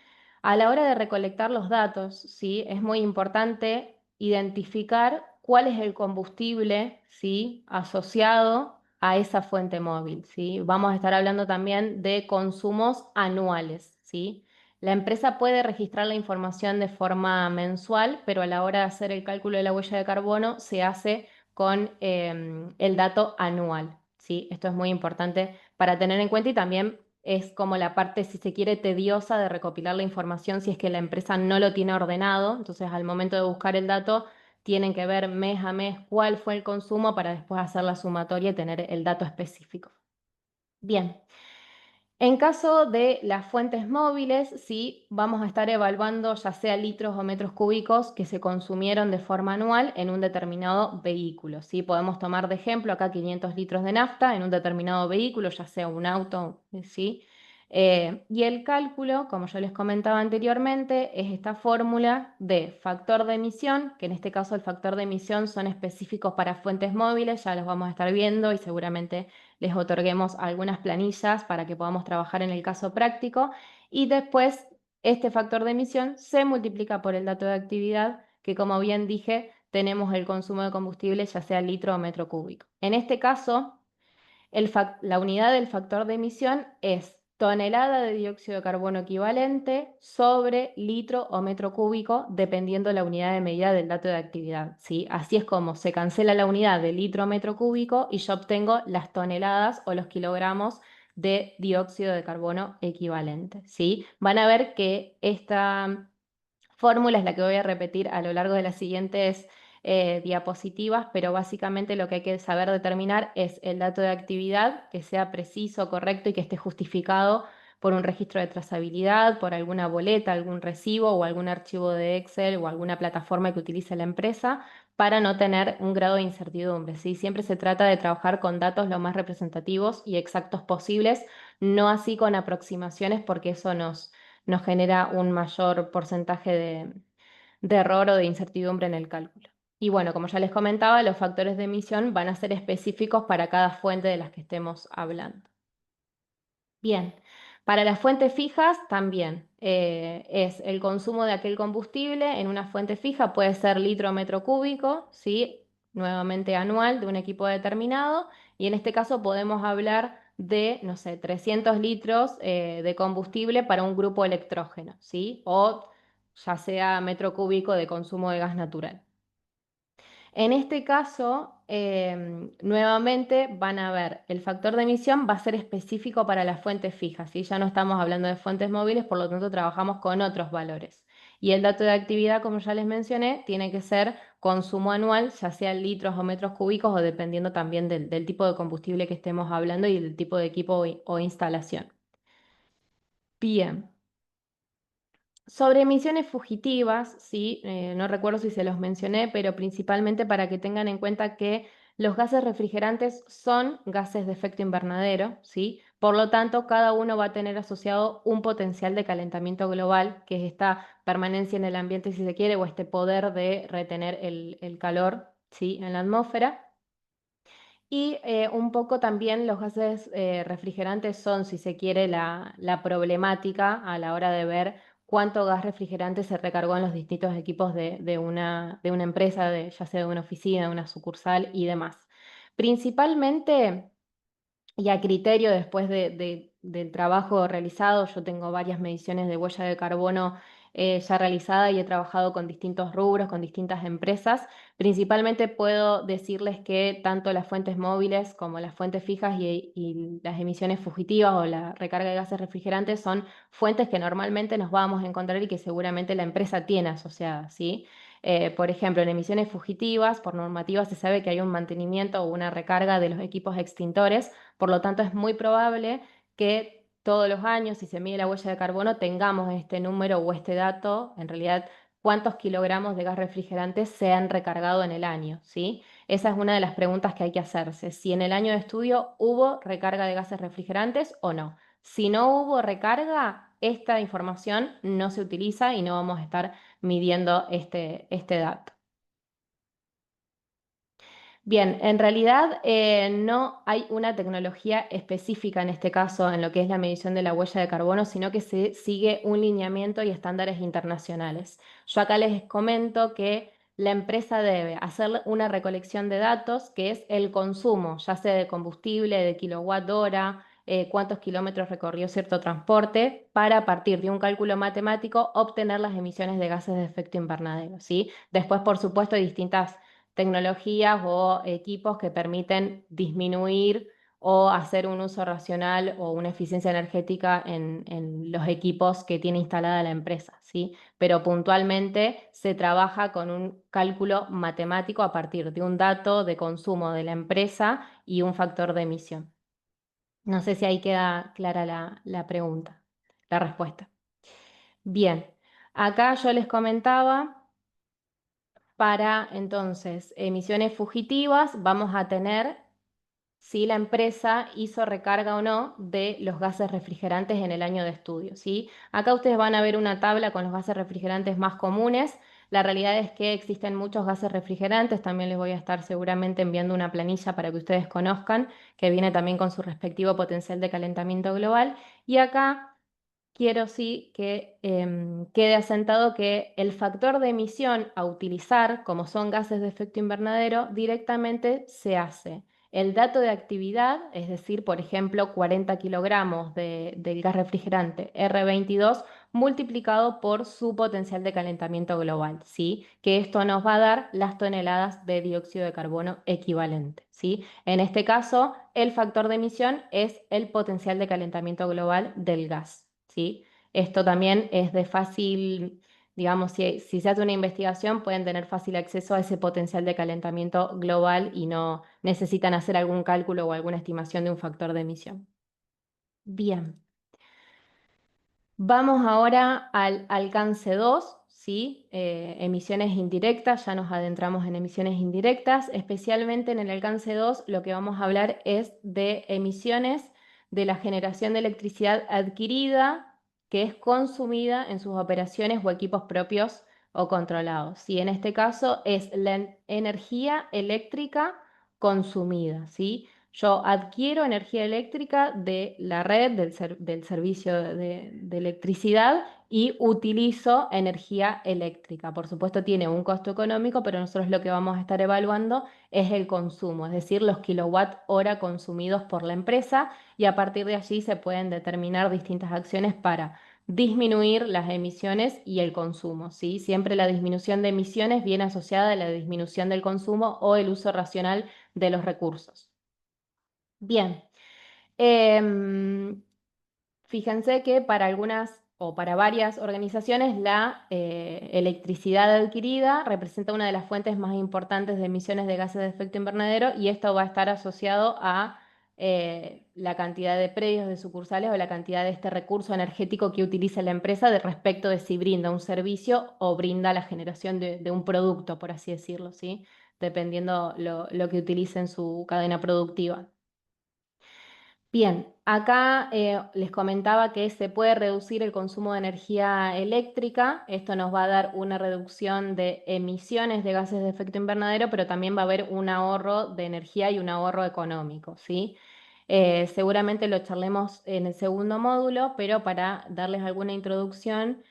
A la hora de recolectar los datos, ¿sí? Es muy importante identificar cuál es el combustible, ¿sí? Asociado a esa fuente móvil, ¿sí? Vamos a estar hablando también de consumos anuales, ¿sí? La empresa puede registrar la información de forma mensual, pero a la hora de hacer el cálculo de la huella de carbono se hace con el dato anual, ¿sí? Esto es muy importante para tener en cuenta y también es como la parte, si se quiere, tediosa de recopilar la información si es que la empresa no lo tiene ordenado. Entonces, al momento de buscar el dato, tienen que ver mes a mes cuál fue el consumo para después hacer la sumatoria y tener el dato específico. Bien. En caso de las fuentes móviles, sí, vamos a estar evaluando ya sea litros o metros cúbicos que se consumieron de forma anual en un determinado vehículo. ¿Sí? Podemos tomar de ejemplo acá 500 litros de nafta en un determinado vehículo, ya sea un auto, ¿sí? Y el cálculo, como yo les comentaba anteriormente, es esta fórmula de factor de emisión, que en este caso el factor de emisión son específicos para fuentes móviles, ya los vamos a estar viendo y seguramente les otorguemos algunas planillas para que podamos trabajar en el caso práctico y después este factor de emisión se multiplica por el dato de actividad que, como bien dije, tenemos el consumo de combustible ya sea litro o metro cúbico. En este caso, la unidad del factor de emisión es tonelada de dióxido de carbono equivalente sobre litro o metro cúbico, dependiendo la unidad de medida del dato de actividad, ¿sí? Así es como se cancela la unidad de litro o metro cúbico y yo obtengo las toneladas o los kilogramos de dióxido de carbono equivalente, ¿sí? Van a ver que esta fórmula es la que voy a repetir a lo largo de las siguientes diapositivas, pero básicamente lo que hay que saber determinar es el dato de actividad que sea preciso, correcto y que esté justificado por un registro de trazabilidad, por alguna boleta, algún recibo o algún archivo de Excel o alguna plataforma que utilice la empresa para no tener un grado de incertidumbre, ¿sí? Siempre se trata de trabajar con datos lo más representativos y exactos posibles, no así con aproximaciones porque eso nos genera un mayor porcentaje de error o de incertidumbre en el cálculo. Y bueno, como ya les comentaba, los factores de emisión van a ser específicos para cada fuente de las que estemos hablando. Bien, para las fuentes fijas también es el consumo de aquel combustible en una fuente fija, puede ser litro o metro cúbico, ¿sí? nuevamente anual de un equipo determinado, y en este caso podemos hablar de, no sé, 300 litros de combustible para un grupo electrógeno, ¿sí? O ya sea metro cúbico de consumo de gas natural. En este caso, nuevamente van a ver, el factor de emisión va a ser específico para las fuentes fijas, ¿sí? Ya no estamos hablando de fuentes móviles, por lo tanto trabajamos con otros valores. Y el dato de actividad, como ya les mencioné, tiene que ser consumo anual, ya sea en litros o metros cúbicos, o dependiendo también del tipo de combustible que estemos hablando y del tipo de equipo o instalación. Bien. Sobre emisiones fugitivas, ¿sí? No recuerdo si se los mencioné, pero principalmente para que tengan en cuenta que los gases refrigerantes son gases de efecto invernadero, ¿sí? Por lo tanto, cada uno va a tener asociado un potencial de calentamiento global, que es esta permanencia en el ambiente, si se quiere, o este poder de retener el calor, ¿sí? En la atmósfera. Y un poco también los gases refrigerantes son, si se quiere, la problemática a la hora de ver cuánto gas refrigerante se recargó en los distintos equipos de una empresa, ya sea de una oficina, de una sucursal y demás. Principalmente, y a criterio después del trabajo realizado, yo tengo varias mediciones de huella de carbono ya realizada y he trabajado con distintos rubros, con distintas empresas. Principalmente puedo decirles que tanto las fuentes móviles como las fuentes fijas y las emisiones fugitivas o la recarga de gases refrigerantes son fuentes que normalmente nos vamos a encontrar y que seguramente la empresa tiene asociadas, ¿sí? Por ejemplo, en emisiones fugitivas, por normativa se sabe que hay un mantenimiento o una recarga de los equipos extintores, por lo tanto es muy probable que todos los años, si se mide la huella de carbono, tengamos este número o este dato, en realidad, cuántos kilogramos de gas refrigerante se han recargado en el año, ¿sí? Esa es una de las preguntas que hay que hacerse, si en el año de estudio hubo recarga de gases refrigerantes o no. Si no hubo recarga, esta información no se utiliza y no vamos a estar midiendo este dato. Bien, en realidad no hay una tecnología específica en este caso en lo que es la medición de la huella de carbono, sino que se sigue un lineamiento y estándares internacionales. Yo acá les comento que la empresa debe hacer una recolección de datos, que es el consumo, ya sea de combustible, de kilowatt hora, cuántos kilómetros recorrió cierto transporte, para a partir de un cálculo matemático obtener las emisiones de gases de efecto invernadero, ¿sí? Después, por supuesto, hay distintas tecnologías o equipos que permiten disminuir o hacer un uso racional o una eficiencia energética en los equipos que tiene instalada la empresa, ¿sí? Pero puntualmente se trabaja con un cálculo matemático a partir de un dato de consumo de la empresa y un factor de emisión. No sé si ahí queda clara la pregunta, la respuesta. Bien, acá yo les comentaba. Para entonces emisiones fugitivas vamos a tener si la empresa hizo recarga o no de los gases refrigerantes en el año de estudio, ¿sí? Acá ustedes van a ver una tabla con los gases refrigerantes más comunes. La realidad es que existen muchos gases refrigerantes. También les voy a estar seguramente enviando una planilla para que ustedes conozcan, que viene también con su respectivo potencial de calentamiento global. Y acá quiero sí que quede asentado que el factor de emisión a utilizar, como son gases de efecto invernadero, directamente se hace el dato de actividad, es decir, por ejemplo, 40 kilogramos del gas refrigerante R22 multiplicado por su potencial de calentamiento global, ¿sí? Que esto nos va a dar las toneladas de dióxido de carbono equivalente, ¿sí? En este caso, el factor de emisión es el potencial de calentamiento global del gas, ¿sí? Esto también es de fácil, digamos, si se hace una investigación, pueden tener fácil acceso a ese potencial de calentamiento global y no necesitan hacer algún cálculo o alguna estimación de un factor de emisión. Bien. Vamos ahora al alcance 2, ¿sí? Emisiones indirectas, ya nos adentramos en emisiones indirectas, especialmente en el alcance 2 lo que vamos a hablar es de emisiones de la generación de electricidad adquirida que es consumida en sus operaciones o equipos propios o controlados, ¿sí? En este caso es la energía eléctrica consumida, ¿sí? Yo adquiero energía eléctrica de la red, del servicio de electricidad, y utilizo energía eléctrica. Por supuesto tiene un costo económico, pero nosotros lo que vamos a estar evaluando es el consumo, es decir, los kilowatt hora consumidos por la empresa, y a partir de allí se pueden determinar distintas acciones para disminuir las emisiones y el consumo, ¿sí? Siempre la disminución de emisiones viene asociada a la disminución del consumo o el uso racional de los recursos. Bien. Fíjense que para algunas o para varias organizaciones la electricidad adquirida representa una de las fuentes más importantes de emisiones de gases de efecto invernadero, y esto va a estar asociado a la cantidad de predios, de sucursales o la cantidad de este recurso energético que utiliza la empresa de respecto de si brinda un servicio o brinda la generación de un producto, por así decirlo, ¿sí? Dependiendo lo que utilice en su cadena productiva. Bien, acá les comentaba que se puede reducir el consumo de energía eléctrica. Esto nos va a dar una reducción de emisiones de gases de efecto invernadero, pero también va a haber un ahorro de energía y un ahorro económico, ¿sí? Seguramente lo charlemos en el segundo módulo, pero para darles alguna introducción,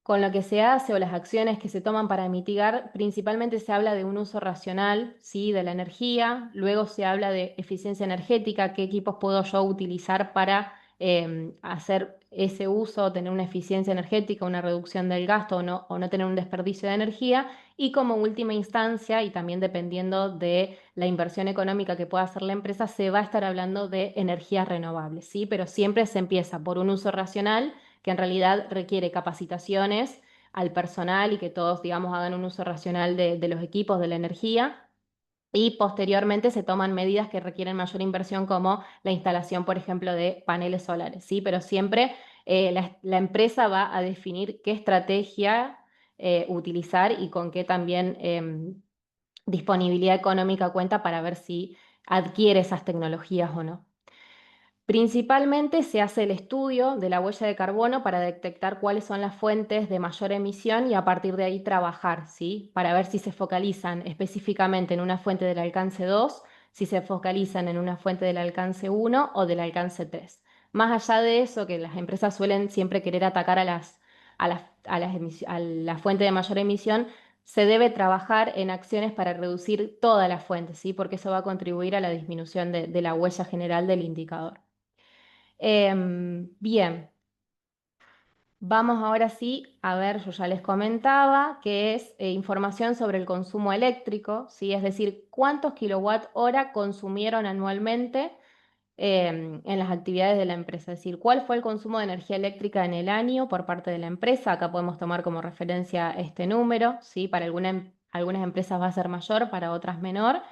con lo que se hace o las acciones que se toman para mitigar, principalmente se habla de un uso racional, ¿sí? De la energía. Luego se habla de eficiencia energética, qué equipos puedo yo utilizar para hacer ese uso, tener una eficiencia energética, una reducción del gasto o no tener un desperdicio de energía. Y como última instancia, y también dependiendo de la inversión económica que pueda hacer la empresa, se va a estar hablando de energías renovables, ¿sí? Pero siempre se empieza por un uso racional, que en realidad requiere capacitaciones al personal y que todos, digamos, hagan un uso racional de los equipos, de la energía. Y posteriormente se toman medidas que requieren mayor inversión, como la instalación, por ejemplo, de paneles solares, ¿sí? Pero siempre la empresa va a definir qué estrategia utilizar y con qué también disponibilidad económica cuenta para ver si adquiere esas tecnologías o no. Principalmente se hace el estudio de la huella de carbono para detectar cuáles son las fuentes de mayor emisión y a partir de ahí trabajar, ¿sí? Para ver si se focalizan específicamente en una fuente del alcance 2, si se focalizan en una fuente del alcance 1 o del alcance 3. Más allá de eso, que las empresas suelen siempre querer atacar a la fuente de mayor emisión, se debe trabajar en acciones para reducir todas las fuentes, ¿sí? Porque eso va a contribuir a la disminución de la huella general del indicador. Bien, vamos ahora sí a ver, yo ya les comentaba, que es información sobre el consumo eléctrico, ¿sí? Es decir, cuántos kilowatt hora consumieron anualmente en las actividades de la empresa. Es decir, cuál fue el consumo de energía eléctrica en el año por parte de la empresa. Acá podemos tomar como referencia este número, ¿sí? Para algunas empresas va a ser mayor, para otras menor.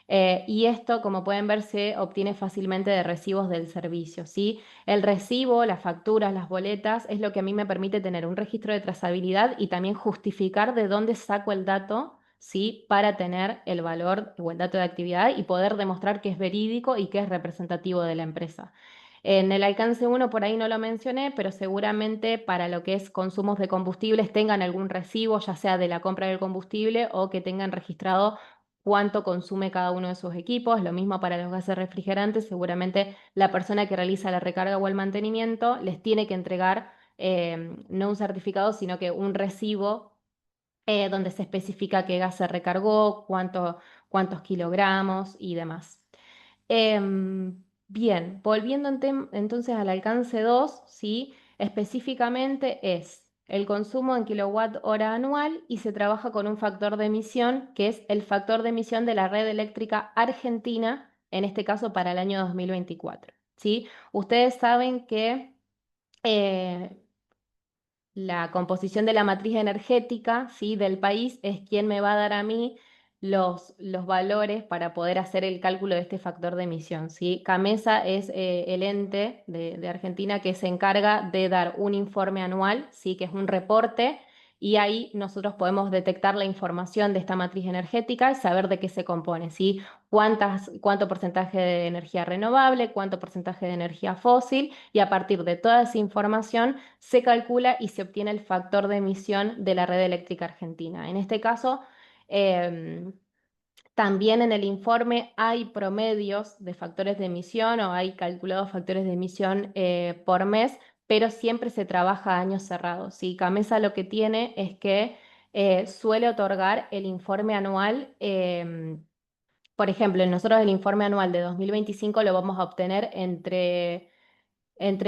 Y esto, como pueden ver, se obtiene fácilmente de recibos del servicio, ¿sí? El recibo, las facturas, las boletas, es lo que a mí me permite tener un registro de trazabilidad y también justificar de dónde saco el dato, ¿sí? Para tener el valor o el dato de actividad y poder demostrar que es verídico y que es representativo de la empresa. En el alcance 1 por ahí no lo mencioné, pero seguramente para lo que es consumos de combustibles tengan algún recibo, ya sea de la compra del combustible o que tengan registrado cuánto consume cada uno de sus equipos. Lo mismo para los gases refrigerantes, seguramente la persona que realiza la recarga o el mantenimiento les tiene que entregar no un certificado, sino que un recibo donde se especifica qué gas se recargó, cuántos kilogramos y demás. Bien, volviendo entonces al alcance 2, ¿sí? Específicamente es el consumo en kilowatt hora anual y se trabaja con un factor de emisión, que es el factor de emisión de la red eléctrica argentina, en este caso para el año 2024, ¿sí? Ustedes saben que la composición de la matriz energética, ¿sí? Del país es quien me va a dar a mí los valores para poder hacer el cálculo de este factor de emisión, ¿sí? CAMESA es el ente de Argentina que se encarga de dar un informe anual, ¿sí? Que es un reporte, y ahí nosotros podemos detectar la información de esta matriz energética y saber de qué se compone, ¿sí? Cuánto porcentaje de energía renovable, cuánto porcentaje de energía fósil, y a partir de toda esa información se calcula y se obtiene el factor de emisión de la red eléctrica argentina. En este caso, también en el informe hay promedios de factores de emisión o hay calculados factores de emisión por mes pero siempre se trabaja a años cerrados, ¿sí? CAMESA lo que tiene es que suele otorgar el informe anual. Por ejemplo, nosotros el informe anual de 2025 lo vamos a obtener entre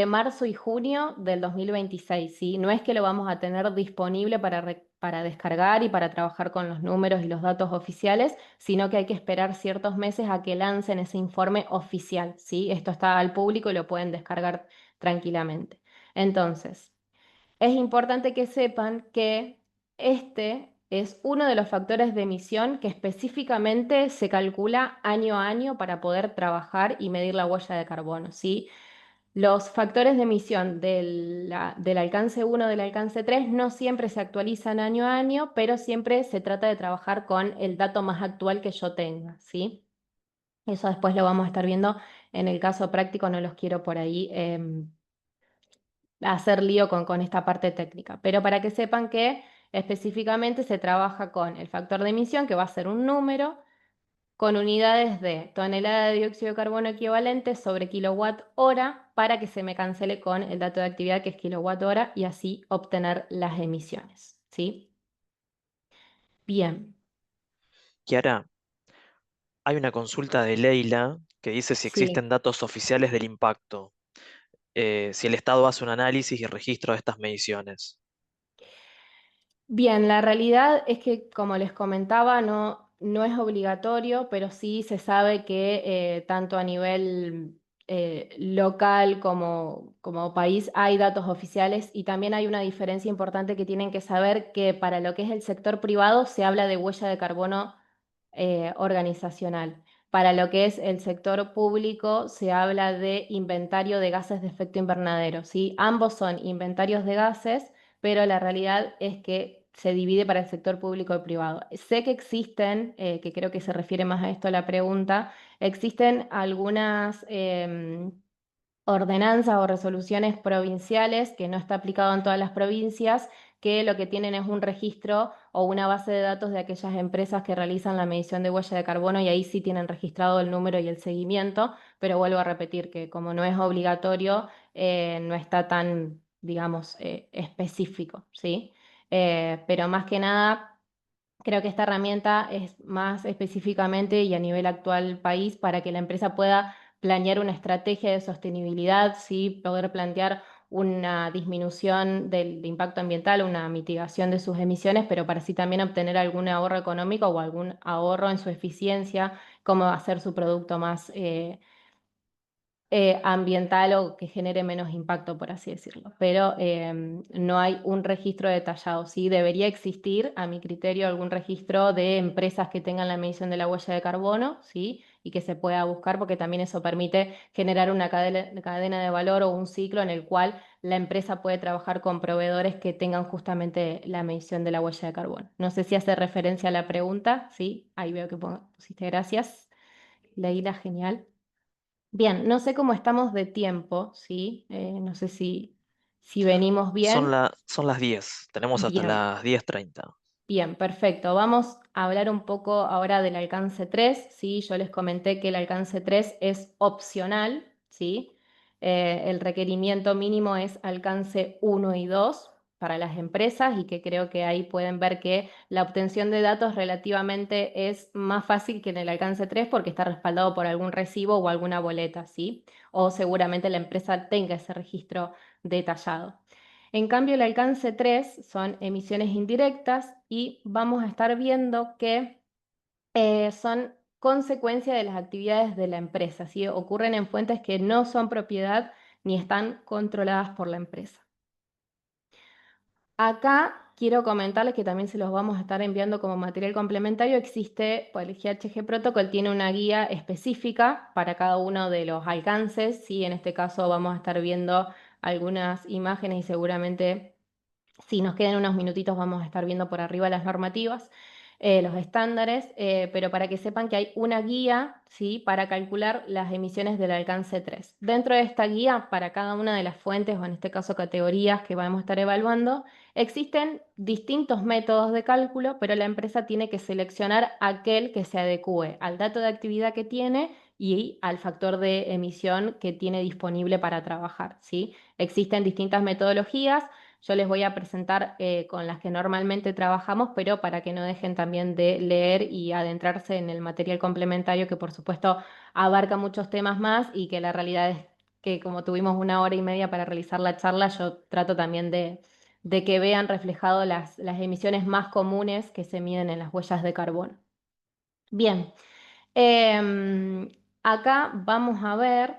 marzo y junio del 2026, ¿sí? No es que lo vamos a tener disponible para descargar y para trabajar con los números y los datos oficiales, sino que hay que esperar ciertos meses a que lancen ese informe oficial, ¿sí? Esto está al público y lo pueden descargar tranquilamente. Entonces, es importante que sepan que este es uno de los factores de emisión que específicamente se calcula año a año para poder trabajar y medir la huella de carbono, ¿sí? Los factores de emisión del alcance 1, del alcance 3 no siempre se actualizan año a año, pero siempre se trata de trabajar con el dato más actual que yo tenga, ¿sí? Eso después lo vamos a estar viendo en el caso práctico, no los quiero por ahí hacer lío con esta parte técnica, pero para que sepan que específicamente se trabaja con el factor de emisión, que va a ser un número, con unidades de tonelada de dióxido de carbono equivalente sobre kilowatt hora para que se me cancele con el dato de actividad que es kilowatt hora y así obtener las emisiones, ¿sí? Bien, Kiara, hay una consulta de Leila que dice si sí. existen datos oficiales del impacto, si el Estado hace un análisis y registro de estas mediciones. Bien, la realidad es que, como les comentaba, no es obligatorio, pero sí se sabe que tanto a nivel local como país hay datos oficiales y también hay una diferencia importante que tienen que saber que para lo que es el sector privado se habla de huella de carbono organizacional. Para lo que es el sector público se habla de inventario de gases de efecto invernadero, ¿sí? Ambos son inventarios de gases, pero la realidad es que se divide para el sector público y privado. Sé que existen, que creo que se refiere más a esto la pregunta, existen algunas ordenanzas o resoluciones provinciales que no está aplicado en todas las provincias, que lo que tienen es un registro o una base de datos de aquellas empresas que realizan la medición de huella de carbono y ahí sí tienen registrado el número y el seguimiento, pero vuelvo a repetir que como no es obligatorio, no está tan, digamos, específico, ¿sí? Pero más que nada, creo que esta herramienta es más específicamente y a nivel actual país para que la empresa pueda planear una estrategia de sostenibilidad, ¿sí? Poder plantear una disminución del impacto ambiental, una mitigación de sus emisiones, pero para así también obtener algún ahorro económico o algún ahorro en su eficiencia, cómo hacer su producto más ambiental o que genere menos impacto, por así decirlo. Pero no hay un registro detallado. Sí, debería existir, a mi criterio, algún registro de empresas que tengan la medición de la huella de carbono, ¿sí? Y que se pueda buscar porque también eso permite generar una cadena de valor o un ciclo en el cual la empresa puede trabajar con proveedores que tengan justamente la medición de la huella de carbono. No sé si hace referencia a la pregunta, ¿sí? Ahí veo que pusiste gracias. Leíla, genial. Bien, no sé cómo estamos de tiempo, ¿sí? No sé si venimos bien. Son las 10, tenemos hasta Bien, las 10:30. bien, perfecto. Vamos a hablar un poco ahora del alcance 3, ¿sí? Yo les comenté que el alcance 3 es opcional, ¿sí? El requerimiento mínimo es alcance 1 y 2 para las empresas y que creo que ahí pueden ver que la obtención de datos relativamente es más fácil que en el alcance 3 porque está respaldado por algún recibo o alguna boleta, ¿sí? O seguramente la empresa tenga ese registro detallado. En cambio, el alcance 3 son emisiones indirectas y vamos a estar viendo que son consecuencia de las actividades de la empresa, ¿sí? Ocurren en fuentes que no son propiedad ni están controladas por la empresa. Acá quiero comentarles que también se los vamos a estar enviando como material complementario. Existe, pues el GHG Protocol tiene una guía específica para cada uno de los alcances, ¿sí? En este caso vamos a estar viendo algunas imágenes y seguramente si nos quedan unos minutitos vamos a estar viendo por arriba las normativas, los estándares, pero para que sepan que hay una guía, ¿sí? Para calcular las emisiones del alcance 3. Dentro de esta guía, para cada una de las fuentes, o en este caso categorías que vamos a estar evaluando, existen distintos métodos de cálculo, pero la empresa tiene que seleccionar aquel que se adecue al dato de actividad que tiene y al factor de emisión que tiene disponible para trabajar, ¿sí? Existen distintas metodologías, yo les voy a presentar con las que normalmente trabajamos, pero para que no dejen también de leer y adentrarse en el material complementario, que por supuesto abarca muchos temas más y que la realidad es que como tuvimos 1 hora y media para realizar la charla, yo trato también de que vean reflejado las emisiones más comunes que se miden en las huellas de carbono. Bien, acá vamos a ver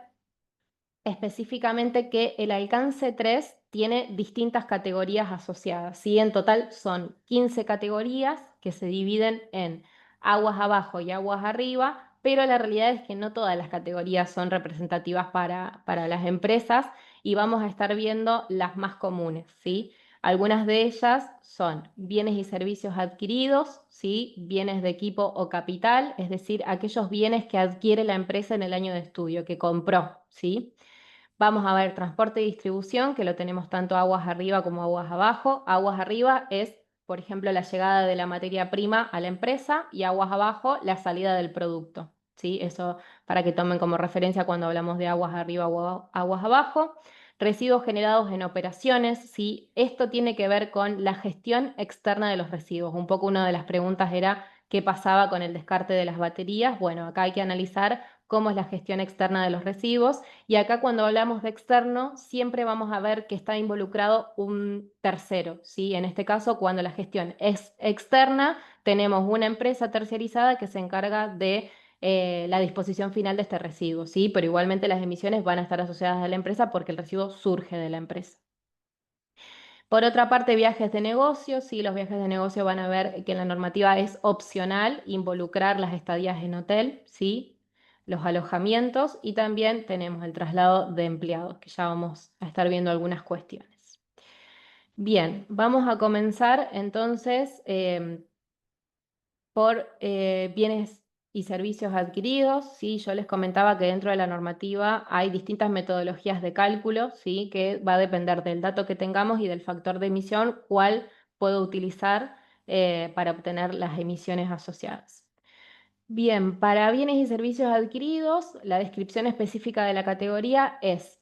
específicamente que el alcance 3 tiene distintas categorías asociadas, ¿sí? En total son 15 categorías que se dividen en aguas abajo y aguas arriba, pero la realidad es que no todas las categorías son representativas para las empresas y vamos a estar viendo las más comunes, ¿sí? Algunas de ellas son bienes y servicios adquiridos, ¿sí? Bienes de equipo o capital, es decir, aquellos bienes que adquiere la empresa en el año de estudio, que compró, ¿sí? Vamos a ver transporte y distribución, que lo tenemos tanto aguas arriba como aguas abajo. Aguas arriba es, por ejemplo, la llegada de la materia prima a la empresa y aguas abajo, la salida del producto, ¿sí? Eso para que tomen como referencia cuando hablamos de aguas arriba o aguas abajo. Residuos generados en operaciones, ¿sí? Esto tiene que ver con la gestión externa de los residuos. Un poco una de las preguntas era qué pasaba con el descarte de las baterías. Bueno, acá hay que analizar cómo es la gestión externa de los residuos. Y acá cuando hablamos de externo, siempre vamos a ver que está involucrado un tercero, ¿sí? En este caso, cuando la gestión es externa, tenemos una empresa terciarizada que se encarga de la disposición final de este residuo, ¿sí? Pero igualmente las emisiones van a estar asociadas a la empresa porque el residuo surge de la empresa. Por otra parte, viajes de negocio, sí, los viajes de negocio van a ver que en la normativa es opcional involucrar las estadías en hotel, sí, los alojamientos y también tenemos el traslado de empleados, que ya vamos a estar viendo algunas cuestiones. Bien, vamos a comenzar entonces por bienes y servicios adquiridos, ¿sí? Yo les comentaba que dentro de la normativa hay distintas metodologías de cálculo, ¿sí? Que va a depender del dato que tengamos y del factor de emisión, cuál puedo utilizar para obtener las emisiones asociadas. Bien, para bienes y servicios adquiridos, la descripción específica de la categoría es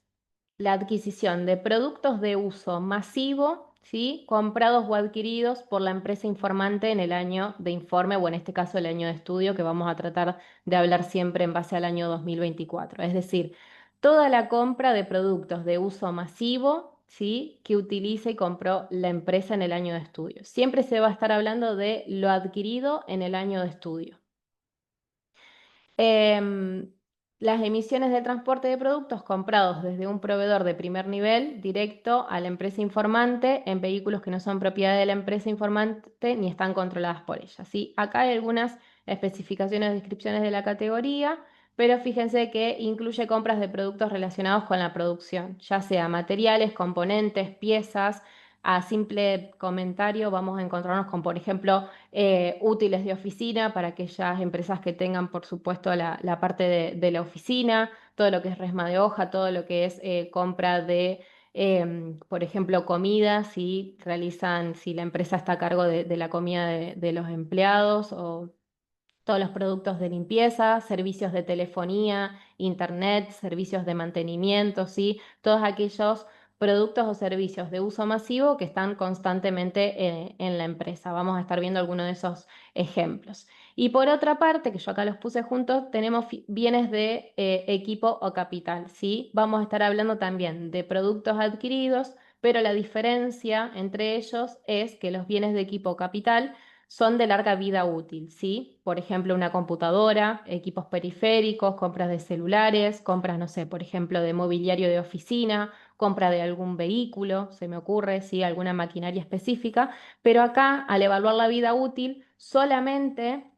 la adquisición de productos de uso masivo, ¿sí? Comprados o adquiridos por la empresa informante en el año de informe o en este caso el año de estudio, que vamos a tratar de hablar siempre en base al año 2024. Es decir, toda la compra de productos de uso masivo, ¿sí? Que utilice y compró la empresa en el año de estudio. Siempre se va a estar hablando de lo adquirido en el año de estudio. Las emisiones de transporte de productos comprados desde un proveedor de primer nivel directo a la empresa informante en vehículos que no son propiedad de la empresa informante ni están controladas por ella, ¿sí? Acá hay algunas especificaciones o descripciones de la categoría, pero fíjense que incluye compras de productos relacionados con la producción, ya sea materiales, componentes, piezas. A simple comentario vamos a encontrarnos con, por ejemplo, útiles de oficina para aquellas empresas que tengan, por supuesto, la parte de la oficina, todo lo que es resma de hoja, todo lo que es compra de, por ejemplo, comida, si realizan, si la empresa está a cargo de la comida de los empleados o todos los productos de limpieza, servicios de telefonía, internet, servicios de mantenimiento, ¿sí? Todos aquellos productos o servicios de uso masivo que están constantemente en la empresa. Vamos a estar viendo algunos de esos ejemplos. Y por otra parte, que yo acá los puse juntos, tenemos bienes de equipo o capital, ¿sí? Vamos a estar hablando también de productos adquiridos, pero la diferencia entre ellos es que los bienes de equipo o capital son de larga vida útil, ¿sí? Por ejemplo, una computadora, equipos periféricos, compras de celulares, compras, no sé, por ejemplo, de mobiliario de oficina, compra de algún vehículo, se me ocurre, ¿sí? Alguna maquinaria específica, pero acá, al evaluar la vida útil, solamente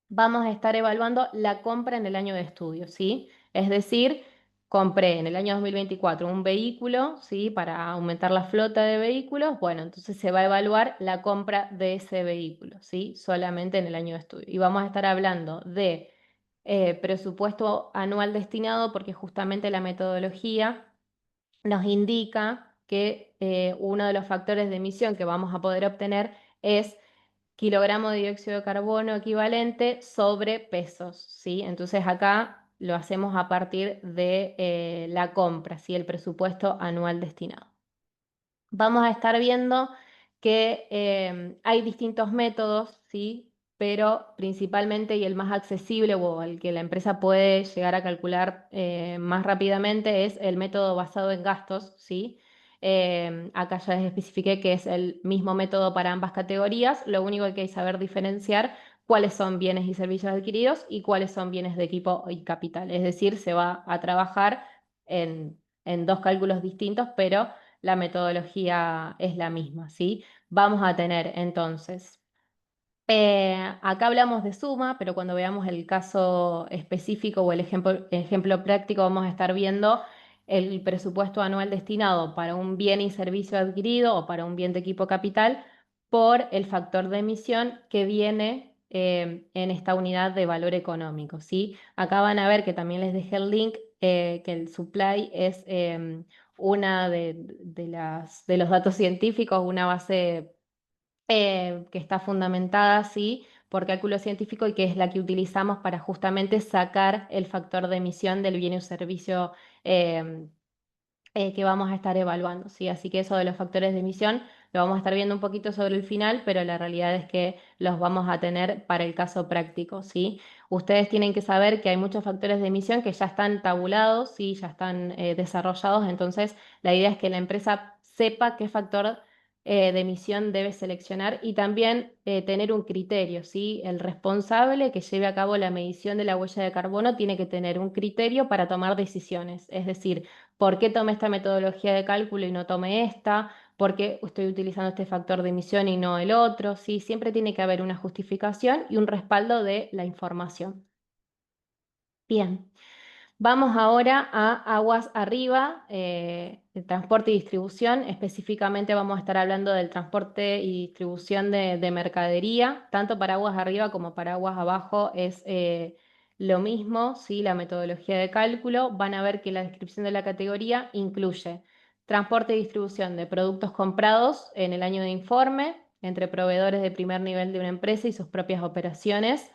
vamos a estar evaluando la compra en el año de estudio, ¿sí? Es decir, compré en el año 2024 un vehículo, ¿sí? Para aumentar la flota de vehículos, bueno, entonces se va a evaluar la compra de ese vehículo, ¿sí? Solamente en el año de estudio. Y vamos a estar hablando de presupuesto anual destinado porque justamente la metodología nos indica que uno de los factores de emisión que vamos a poder obtener es kilogramo de dióxido de carbono equivalente sobre pesos, ¿sí? Entonces acá lo hacemos a partir de la compra, ¿sí? El presupuesto anual destinado. Vamos a estar viendo que hay distintos métodos, ¿sí? Pero principalmente y el más accesible o el que la empresa puede llegar a calcular más rápidamente es el método basado en gastos, ¿sí? Acá ya les especifiqué que es el mismo método para ambas categorías, lo único que hay que saber diferenciar cuáles son bienes y servicios adquiridos y cuáles son bienes de equipo y capital. Es decir, se va a trabajar en dos cálculos distintos, pero la metodología es la misma, ¿sí? Vamos a tener entonces, acá hablamos de suma, pero cuando veamos el caso específico o el ejemplo práctico vamos a estar viendo el presupuesto anual destinado para un bien y servicio adquirido o para un bien de equipo capital por el factor de emisión que viene en esta unidad de valor económico, ¿sí? Acá van a ver que también les dejé el link, que el supply es una de los datos científicos, una base que está fundamentada, sí, por cálculo científico y que es la que utilizamos para justamente sacar el factor de emisión del bien o servicio eh, que vamos a estar evaluando, ¿sí? Así que eso de los factores de emisión lo vamos a estar viendo un poquito sobre el final, pero la realidad es que los vamos a tener para el caso práctico, ¿sí? Ustedes tienen que saber que hay muchos factores de emisión que ya están tabulados, ¿sí? Ya están desarrollados, entonces la idea es que la empresa sepa qué factor de emisión debe seleccionar y también tener un criterio, ¿sí? El responsable que lleve a cabo la medición de la huella de carbono tiene que tener un criterio para tomar decisiones, es decir, ¿por qué tomé esta metodología de cálculo y no tomé esta? ¿Por qué estoy utilizando este factor de emisión y no el otro? Sí, siempre tiene que haber una justificación y un respaldo de la información. Bien. Vamos ahora a aguas arriba, el transporte y distribución. Específicamente vamos a estar hablando del transporte y distribución de mercadería. Tanto para aguas arriba como para aguas abajo es lo mismo, ¿sí? La metodología de cálculo. Van a ver que la descripción de la categoría incluye transporte y distribución de productos comprados en el año de informe entre proveedores de primer nivel de una empresa y sus propias operaciones,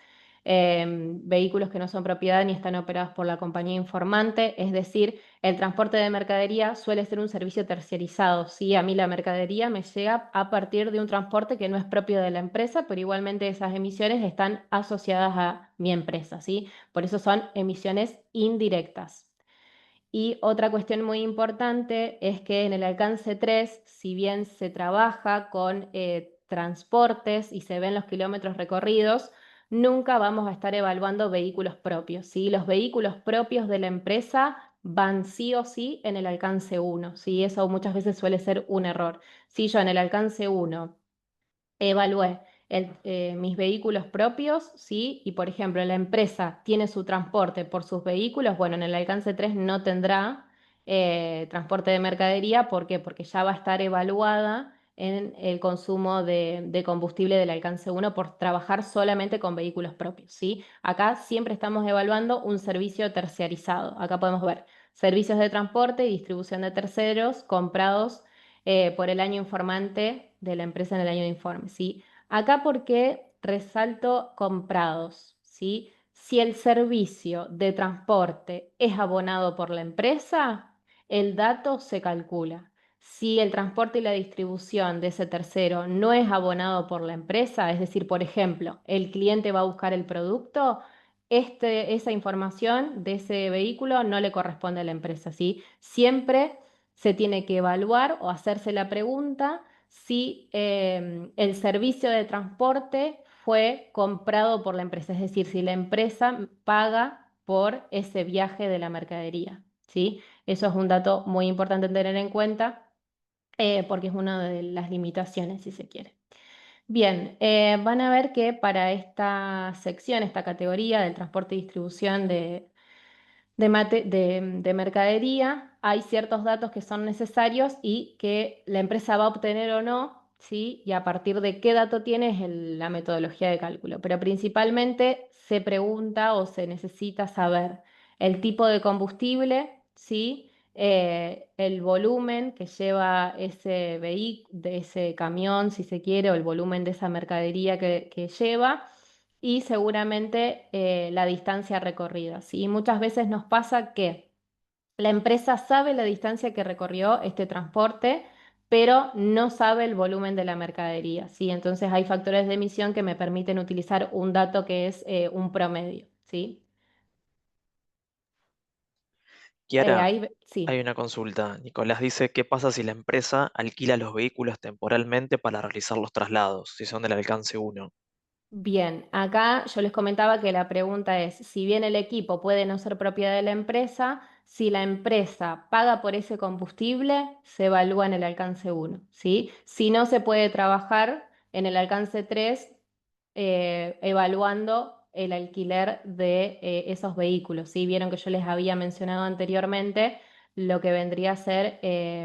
vehículos que no son propiedad ni están operados por la compañía informante, es decir, el transporte de mercadería suele ser un servicio terciarizado. ¿Sí? A mí la mercadería me llega a partir de un transporte que no es propio de la empresa, pero igualmente esas emisiones están asociadas a mi empresa, ¿sí? Por eso son emisiones indirectas. Y otra cuestión muy importante es que en el alcance 3, si bien se trabaja con transportes y se ven los kilómetros recorridos, nunca vamos a estar evaluando vehículos propios, ¿sí? Los vehículos propios de la empresa van sí o sí en el alcance 1, ¿sí? Eso muchas veces suele ser un error. Si yo en el alcance 1 evalué mis vehículos propios, ¿sí? Y por ejemplo, la empresa tiene su transporte por sus vehículos, bueno, en el alcance 3 no tendrá transporte de mercadería. ¿Por qué? Porque ya va a estar evaluada en el consumo de combustible del alcance 1 por trabajar solamente con vehículos propios, ¿sí? Acá siempre estamos evaluando un servicio terciarizado. Acá podemos ver servicios de transporte y distribución de terceros comprados por el año informante de la empresa en el año de informe, ¿sí? Acá porque resalto comprados, ¿sí? Si el servicio de transporte es abonado por la empresa, el dato se calcula. Si el transporte y la distribución de ese tercero no es abonado por la empresa, es decir, por ejemplo, el cliente va a buscar el producto, esa información de ese vehículo no le corresponde a la empresa, ¿sí? Siempre se tiene que evaluar o hacerse la pregunta si el servicio de transporte fue comprado por la empresa, es decir, si la empresa paga por ese viaje de la mercadería, ¿sí? Eso es un dato muy importante tener en cuenta porque es una de las limitaciones, si se quiere. Bien, van a ver que para esta sección, esta categoría del transporte y distribución de mercadería, hay ciertos datos que son necesarios y que la empresa va a obtener o no, ¿sí? Y a partir de qué dato tiene es la metodología de cálculo. Pero principalmente se pregunta o se necesita saber el tipo de combustible, ¿sí? El volumen que lleva ese vehículo, de ese camión, si se quiere, o el volumen de esa mercadería que lleva y seguramente la distancia recorrida, ¿sí? Muchas veces nos pasa que la empresa sabe la distancia que recorrió este transporte, pero no sabe el volumen de la mercadería, ¿sí? Entonces hay factores de emisión que me permiten utilizar un dato que es un promedio, ¿sí? Kiara, hay Sí. una consulta. Nicolás dice, ¿qué pasa si la empresa alquila los vehículos temporalmente para realizar los traslados, si son del alcance uno? Bien, acá yo les comentaba que la pregunta es, si bien el equipo puede no ser propiedad de la empresa, si la empresa paga por ese combustible, se evalúa en el alcance uno, ¿sí? Si no, se puede trabajar en el alcance 3, evaluando el alquiler de esos vehículos, ¿sí? Vieron que yo les había mencionado anteriormente lo que vendría a ser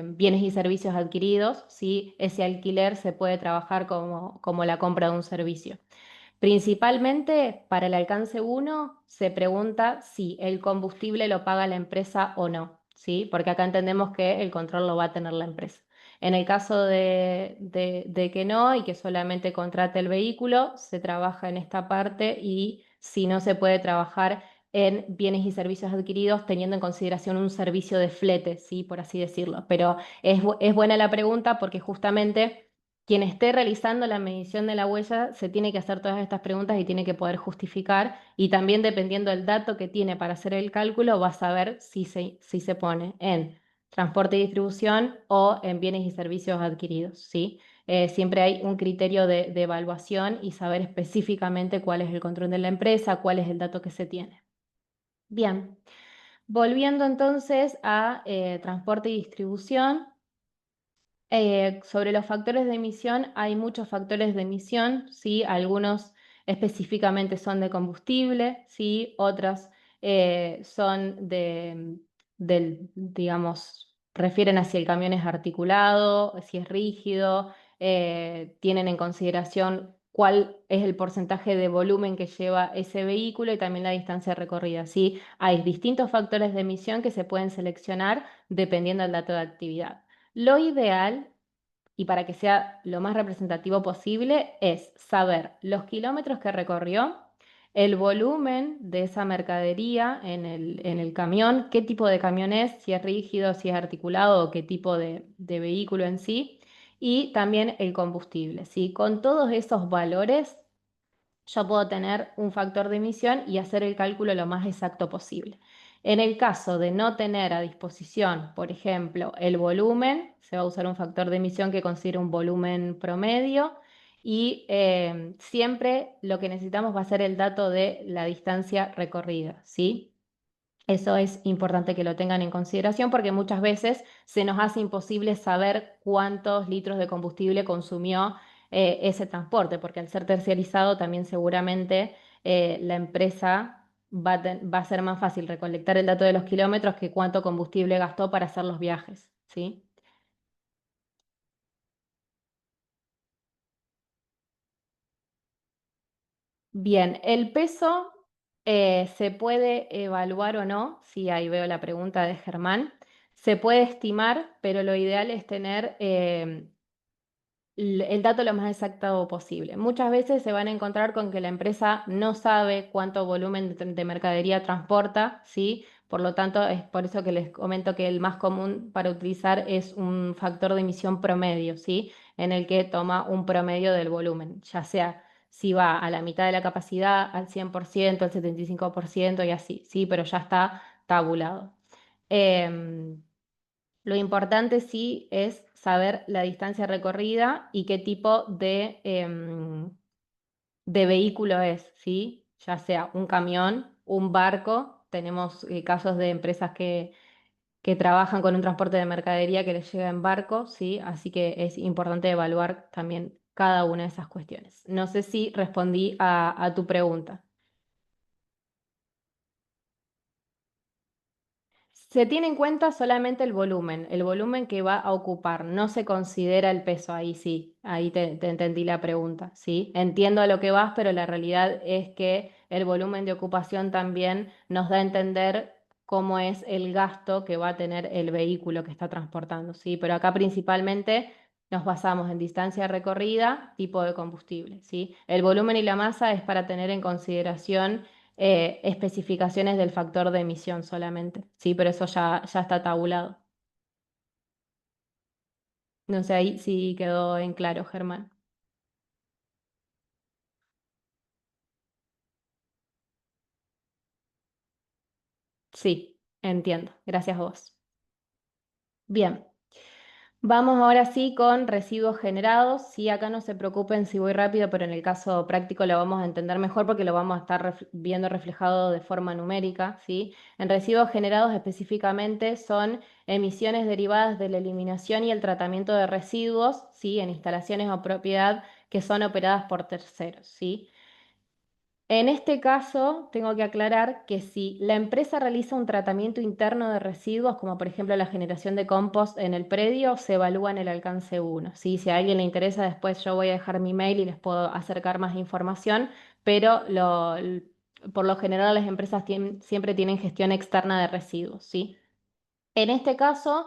bienes y servicios adquiridos, ¿sí? Ese alquiler se puede trabajar como la compra de un servicio. Principalmente para el alcance uno se pregunta si el combustible lo paga la empresa o no, ¿sí? Porque acá entendemos que el control lo va a tener la empresa. En el caso de que no y que solamente contrate el vehículo, se trabaja en esta parte y si no se puede trabajar en bienes y servicios adquiridos teniendo en consideración un servicio de flete, ¿sí? Por así decirlo. Pero es buena la pregunta porque justamente quien esté realizando la medición de la huella se tiene que hacer todas estas preguntas y tiene que poder justificar y también dependiendo del dato que tiene para hacer el cálculo va a saber si se pone en transporte y distribución o en bienes y servicios adquiridos, ¿sí? Siempre hay un criterio de evaluación y saber específicamente cuál es el control de la empresa, cuál es el dato que se tiene. Bien, volviendo entonces a transporte y distribución. Sobre los factores de emisión, hay muchos factores de emisión, ¿sí? Algunos específicamente son de combustible, ¿sí? Otros son digamos, refieren a si el camión es articulado, si es rígido, tienen en consideración cuál es el porcentaje de volumen que lleva ese vehículo y también la distancia recorrida, ¿sí? Hay distintos factores de emisión que se pueden seleccionar dependiendo del dato de actividad. Lo ideal, y para que sea lo más representativo posible, es saber los kilómetros que recorrió, el volumen de esa mercadería en el camión, qué tipo de camión es, si es rígido, si es articulado o qué tipo de vehículo en sí, y también el combustible, ¿sí? Con todos esos valores yo puedo tener un factor de emisión y hacer el cálculo lo más exacto posible. En el caso de no tener a disposición, por ejemplo, el volumen, se va a usar un factor de emisión que considere un volumen promedio y siempre lo que necesitamos va a ser el dato de la distancia recorrida, ¿sí? Eso es importante que lo tengan en consideración porque muchas veces se nos hace imposible saber cuántos litros de combustible consumió ese transporte, porque al ser terciarizado también seguramente la empresa va a ser más fácil recolectar el dato de los kilómetros que cuánto combustible gastó para hacer los viajes, ¿sí? Bien, el peso se puede evaluar o no, sí, ahí veo la pregunta de Germán. Se puede estimar, pero lo ideal es tener el dato lo más exacto posible. Muchas veces se van a encontrar con que la empresa no sabe cuánto volumen de mercadería transporta, ¿sí? Por lo tanto, es por eso que les comento que el más común para utilizar es un factor de emisión promedio, ¿sí? En el que toma un promedio del volumen, ya sea si va a la mitad de la capacidad, al 100%, al 75% y así, ¿sí? Pero ya está tabulado. Em, lo importante sí es saber la distancia recorrida y qué tipo de vehículo es, ¿sí? Ya sea un camión, un barco. Tenemos casos de empresas que trabajan con un transporte de mercadería que les llega en barco, ¿sí? Así que es importante evaluar también cada una de esas cuestiones. No sé si respondí a tu pregunta. Se tiene en cuenta solamente el volumen que va a ocupar, no se considera el peso, ahí sí, ahí te entendí la pregunta, ¿sí? Entiendo a lo que vas, pero la realidad es que el volumen de ocupación también nos da a entender cómo es el gasto que va a tener el vehículo que está transportando, ¿sí? Pero acá principalmente nos basamos en distancia recorrida, tipo de combustible, ¿sí? El volumen y la masa es para tener en consideración especificaciones del factor de emisión solamente, ¿sí? Pero eso ya está tabulado. No sé ahí si quedó en claro, Germán. Sí, entiendo. Gracias a vos. Bien. Vamos ahora sí con residuos generados. Sí, acá no se preocupen si voy rápido, pero en el caso práctico lo vamos a entender mejor porque lo vamos a estar viendo reflejado de forma numérica, ¿sí? En residuos generados específicamente son emisiones derivadas de la eliminación y el tratamiento de residuos, ¿sí? En instalaciones o propiedad que son operadas por terceros, ¿sí? En este caso, tengo que aclarar que si la empresa realiza un tratamiento interno de residuos, como por ejemplo la generación de compost en el predio, se evalúa en el alcance 1. ¿Sí? Si a alguien le interesa, después yo voy a dejar mi mail y les puedo acercar más información, pero por lo general las empresas siempre tienen gestión externa de residuos. ¿Sí? En este caso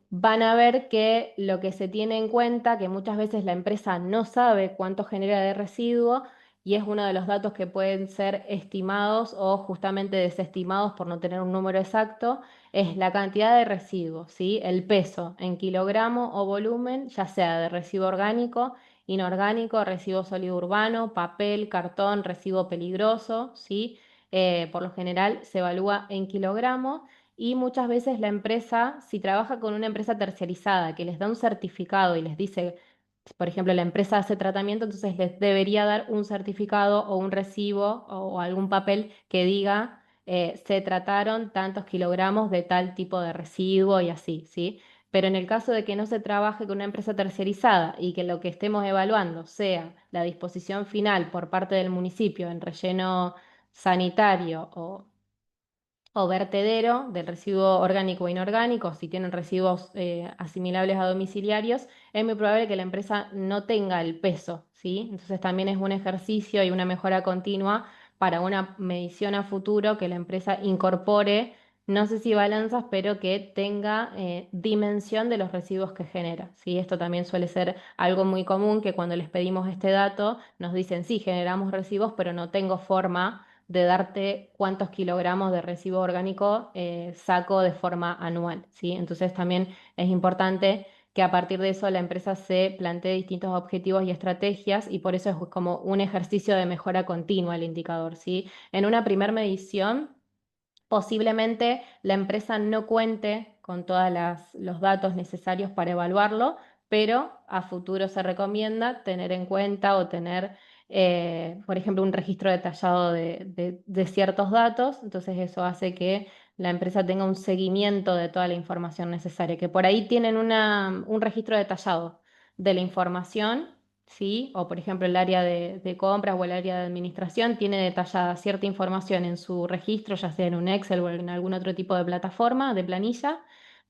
van a ver que lo que se tiene en cuenta, que muchas veces la empresa no sabe cuánto genera de residuo y es uno de los datos que pueden ser estimados o justamente desestimados por no tener un número exacto, es la cantidad de residuos, ¿sí? El peso en kilogramo o volumen, ya sea de residuo orgánico, inorgánico, residuo sólido urbano, papel, cartón, residuo peligroso, ¿sí? Por lo general se evalúa en kilogramos y muchas veces la empresa, si trabaja con una empresa terciarizada que les da un certificado y les dice, por ejemplo, la empresa hace tratamiento, entonces les debería dar un certificado o un recibo o algún papel que diga se trataron tantos kilogramos de tal tipo de residuo y así, ¿sí? Pero en el caso de que no se trabaje con una empresa terciarizada y que lo que estemos evaluando sea la disposición final por parte del municipio en relleno sanitario o vertedero del residuo orgánico o inorgánico, si tienen residuos asimilables a domiciliarios, es muy probable que la empresa no tenga el peso, ¿sí? Entonces también es un ejercicio y una mejora continua para una medición a futuro que la empresa incorpore, no sé si balanzas, pero que tenga dimensión de los residuos que genera, ¿sí? Esto también suele ser algo muy común que cuando les pedimos este dato nos dicen, sí, generamos residuos, pero no tengo forma de darte cuántos kilogramos de residuo orgánico saco de forma anual, ¿sí? Entonces también es importante que a partir de eso la empresa se plantee distintos objetivos y estrategias y por eso es como un ejercicio de mejora continua el indicador, ¿sí? En una primera medición posiblemente la empresa no cuente con todos los datos necesarios para evaluarlo, pero a futuro se recomienda tener en cuenta o tener, por ejemplo, un registro detallado de ciertos datos. Entonces eso hace que la empresa tenga un seguimiento de toda la información necesaria, que por ahí tienen un registro detallado de la información. ¿Sí? O por ejemplo el área de compras o el área de administración tiene detallada cierta información en su registro, ya sea en un Excel o en algún otro tipo de plataforma, de planilla,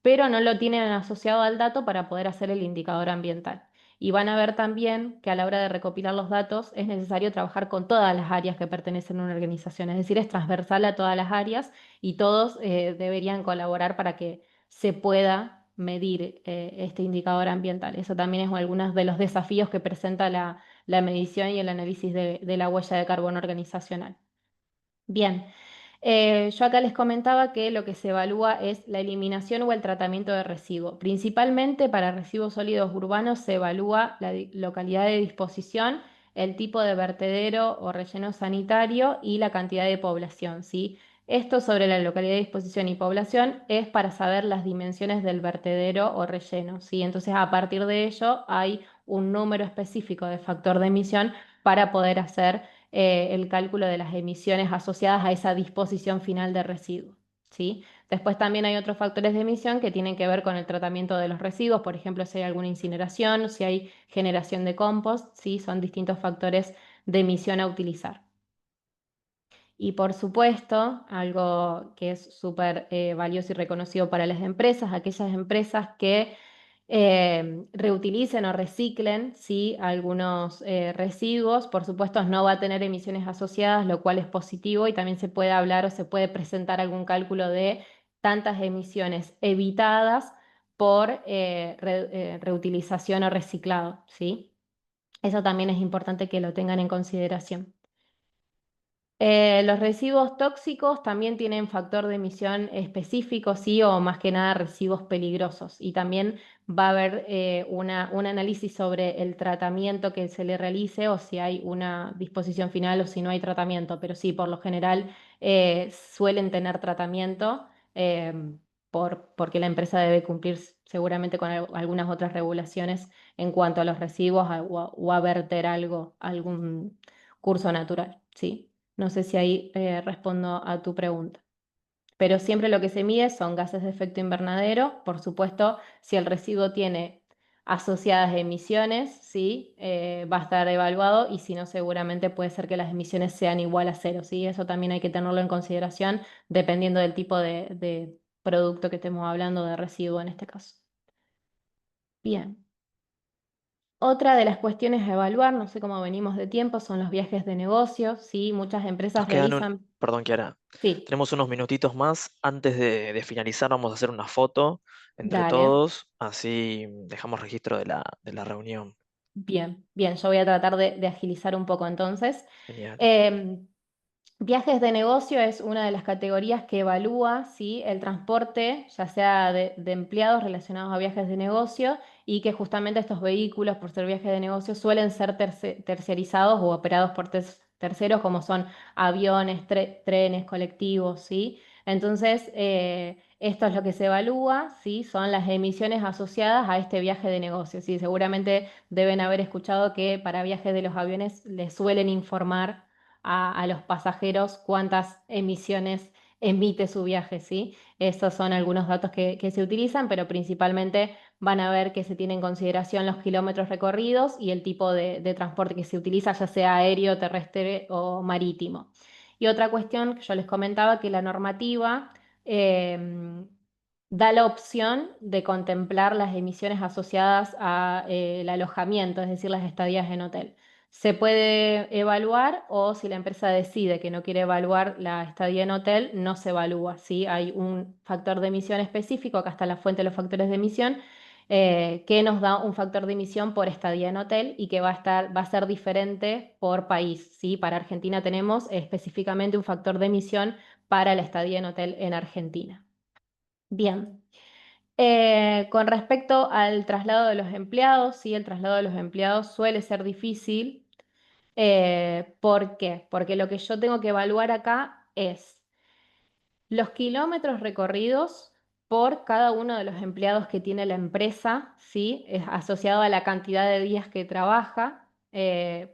pero no lo tienen asociado al dato para poder hacer el indicador ambiental. Y van a ver también que a la hora de recopilar los datos es necesario trabajar con todas las áreas que pertenecen a una organización, es decir, es transversal a todas las áreas y todos deberían colaborar para que se pueda medir este indicador ambiental. Eso también es algunos de los desafíos que presenta la medición y el análisis de la huella de carbono organizacional. Bien, yo acá les comentaba que lo que se evalúa es la eliminación o el tratamiento de residuos. Principalmente para residuos sólidos urbanos se evalúa la localidad de disposición, el tipo de vertedero o relleno sanitario y la cantidad de población, ¿sí? Esto sobre la localidad de disposición y población es para saber las dimensiones del vertedero o relleno, ¿sí? Entonces, a partir de ello hay un número específico de factor de emisión para poder hacer el cálculo de las emisiones asociadas a esa disposición final de residuos, ¿sí? Después también hay otros factores de emisión que tienen que ver con el tratamiento de los residuos, por ejemplo, si hay alguna incineración, si hay generación de compost, ¿sí? Son distintos factores de emisión a utilizar. Y por supuesto, algo que es súper valioso y reconocido para las empresas, aquellas empresas que reutilicen o reciclen ¿sí? algunos residuos, por supuesto no va a tener emisiones asociadas, lo cual es positivo y también se puede hablar o se puede presentar algún cálculo de tantas emisiones evitadas por reutilización o reciclado, ¿sí? Eso también es importante que lo tengan en consideración. Los residuos tóxicos también tienen factor de emisión específico, sí, o más que nada residuos peligrosos. Y también va a haber un análisis sobre el tratamiento que se le realice o si hay una disposición final o si no hay tratamiento. Pero sí, por lo general suelen tener tratamiento eh, porque la empresa debe cumplir seguramente con algunas otras regulaciones en cuanto a los residuos o a verter algún curso natural, ¿sí? No sé si ahí respondo a tu pregunta. Pero siempre lo que se mide son gases de efecto invernadero. Por supuesto, si el residuo tiene asociadas emisiones, sí, va a estar evaluado y si no, seguramente puede ser que las emisiones sean igual a cero, ¿sí? Eso también hay que tenerlo en consideración dependiendo del tipo de producto que estemos hablando, de residuo en este caso. Bien. Otra de las cuestiones a evaluar, no sé cómo venimos de tiempo, son los viajes de negocio, ¿sí? Muchas Nos empresas quedan realizan... perdón, Kiara, Sí, tenemos unos minutitos más. Antes de finalizar, vamos a hacer una foto entre dale. todos, así dejamos registro de la reunión. Bien, bien, yo voy a tratar de agilizar un poco entonces. Genial. Em, Viajes de negocio es una de las categorías que evalúa, ¿sí?, el transporte, ya sea de empleados relacionados a viajes de negocio y que justamente estos vehículos, por ser viajes de negocio, suelen ser tercerizados o operados por terceros, como son aviones, trenes, colectivos, ¿sí? Entonces, esto es lo que se evalúa, ¿sí? Son las emisiones asociadas a este viaje de negocio, ¿sí? Seguramente deben haber escuchado que para viajes de los aviones les suelen informar a los pasajeros cuántas emisiones emite su viaje, ¿sí? Esos son algunos datos que se utilizan, pero principalmente van a ver que se tiene en consideración los kilómetros recorridos y el tipo de transporte que se utiliza, ya sea aéreo, terrestre o marítimo. Y otra cuestión que yo les comentaba, que la normativa da la opción de contemplar las emisiones asociadas al alojamiento, es decir, las estadías en hotel. Se puede evaluar o si la empresa decide que no quiere evaluar la estadía en hotel, no se evalúa, ¿sí? Hay un factor de emisión específico, acá está la fuente de los factores de emisión, que nos da un factor de emisión por estadía en hotel y que va a ser diferente por país, ¿sí? Para Argentina tenemos específicamente un factor de emisión para la estadía en hotel en Argentina. Bien. Con respecto al traslado de los empleados, sí, el traslado de los empleados suele ser difícil. ¿Por qué? Porque lo que yo tengo que evaluar acá es los kilómetros recorridos por cada uno de los empleados que tiene la empresa, ¿sí? Es asociado a la cantidad de días que trabaja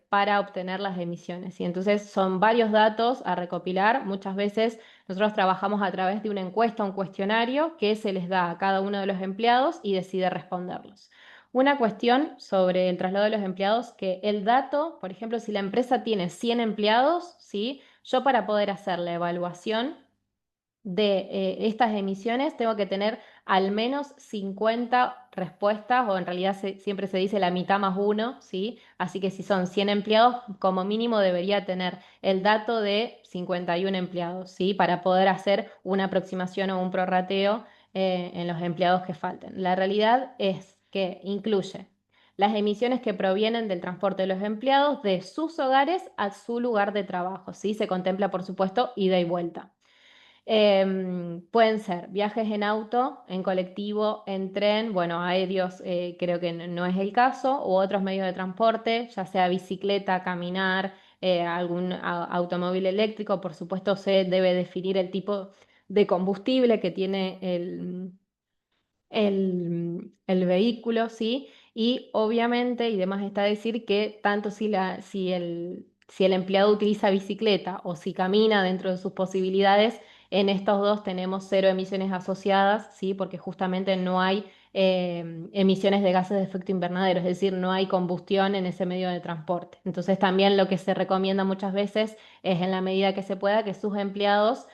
para obtener las emisiones. Y entonces son varios datos a recopilar. Muchas veces nosotros trabajamos a través de una encuesta, un cuestionario que se les da a cada uno de los empleados y decide responderlos. Una cuestión sobre el traslado de los empleados, que el dato, por ejemplo, si la empresa tiene 100 empleados, ¿sí? Yo para poder hacer la evaluación de estas emisiones tengo que tener al menos 50 respuestas, o en realidad siempre se dice la mitad más uno, ¿sí? Así que si son 100 empleados, como mínimo debería tener el dato de 51 empleados, ¿sí? Para poder hacer una aproximación o un prorrateo en los empleados que falten. La realidad es que incluye las emisiones que provienen del transporte de los empleados de sus hogares a su lugar de trabajo, ¿sí? Se contempla, por supuesto, ida y vuelta. Pueden ser viajes en auto, en colectivo, en tren, bueno, aéreos creo que no es el caso, u otros medios de transporte, ya sea bicicleta, caminar, algún automóvil eléctrico. Por supuesto, se debe definir el tipo de combustible que tiene el vehículo, ¿sí? Y obviamente, y demás está decir que tanto si el empleado utiliza bicicleta o si camina dentro de sus posibilidades, en estos dos tenemos cero emisiones asociadas, ¿sí? Porque justamente no hay emisiones de gases de efecto invernadero, es decir, no hay combustión en ese medio de transporte. Entonces también lo que se recomienda muchas veces es en la medida que se pueda que sus empleados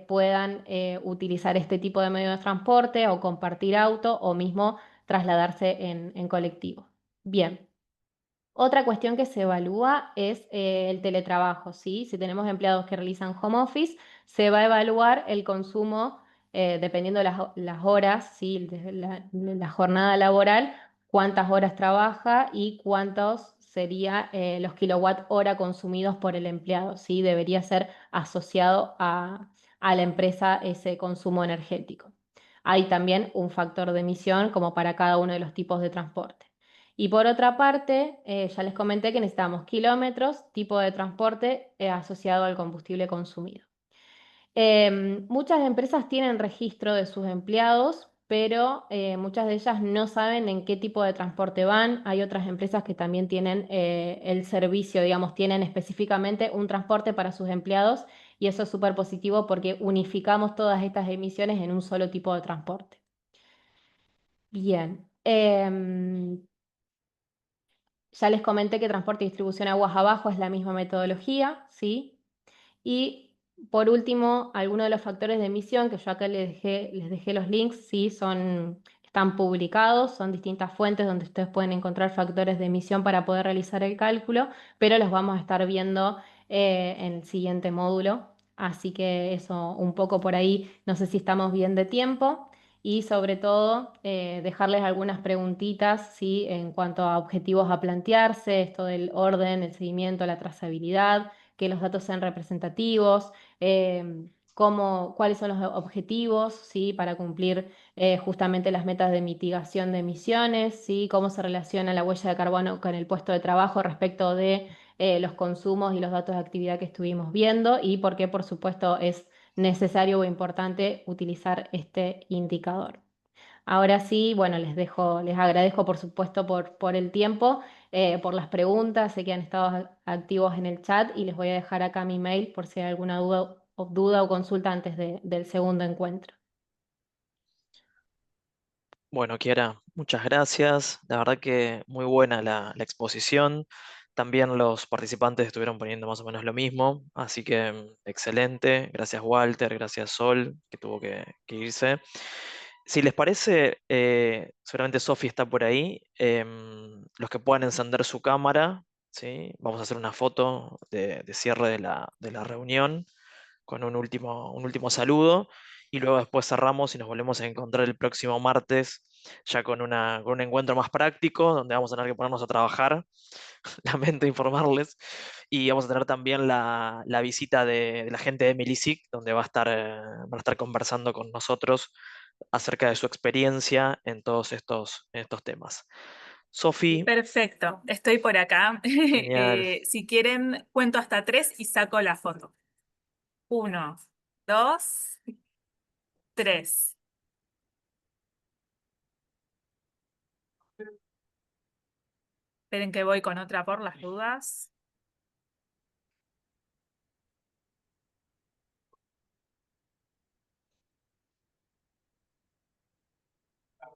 puedan utilizar este tipo de medio de transporte o compartir auto o mismo trasladarse en colectivo. Bien. Otra cuestión que se evalúa es el teletrabajo, ¿sí? Si tenemos empleados que realizan home office, se va a evaluar el consumo dependiendo de las horas, ¿sí? De la jornada laboral, cuántas horas trabaja y cuántos serían los kilowatt hora consumidos por el empleado, ¿sí? Debería ser asociado a la empresa ese consumo energético. Hay también un factor de emisión como para cada uno de los tipos de transporte. Y por otra parte, ya les comenté que necesitamos kilómetros, tipo de transporte asociado al combustible consumido. Muchas empresas tienen registro de sus empleados, pero muchas de ellas no saben en qué tipo de transporte van. Hay otras empresas que también tienen el servicio, digamos, tienen específicamente un transporte para sus empleados y eso es súper positivo porque unificamos todas estas emisiones en un solo tipo de transporte. Bien. Ya les comenté que transporte y distribución aguas abajo es la misma metodología, ¿sí? Y por último, algunos de los factores de emisión, que yo acá les dejé los links, ¿sí? Están publicados, son distintas fuentes donde ustedes pueden encontrar factores de emisión para poder realizar el cálculo, pero los vamos a estar viendo en el siguiente módulo. Así que eso un poco por ahí, no sé si estamos bien de tiempo y sobre todo dejarles algunas preguntitas, ¿sí? En cuanto a objetivos a plantearse, esto del orden, el seguimiento, la trazabilidad, que los datos sean representativos, cuáles son los objetivos, ¿sí? Para cumplir justamente las metas de mitigación de emisiones, ¿sí? Cómo se relaciona la huella de carbono con el puesto de trabajo respecto de los consumos y los datos de actividad que estuvimos viendo y por qué, por supuesto, es necesario o importante utilizar este indicador. Ahora sí, bueno, les agradezco por supuesto por el tiempo, por las preguntas, sé que han estado activos en el chat y les voy a dejar acá mi mail por si hay alguna duda o consulta antes del segundo encuentro. Bueno, Kiara, muchas gracias. La verdad que muy buena la exposición. También los participantes estuvieron poniendo más o menos lo mismo, así que excelente. Gracias Walter, gracias Sol, que tuvo que irse. Si les parece, seguramente Sofi está por ahí. Los que puedan encender su cámara, ¿sí? Vamos a hacer una foto de cierre de la reunión con un último saludo y luego después cerramos y nos volvemos a encontrar el próximo martes ya con un encuentro más práctico donde vamos a tener que ponernos a trabajar, lamento informarles, y vamos a tener también la visita de la gente de Milisic donde van a estar conversando con nosotros acerca de su experiencia en todos estos temas. Sofi, Perfecto, estoy por acá. genial. Si quieren, cuento hasta 3 y saco la foto. 1, 2, 3. Esperen que voy con otra por las dudas.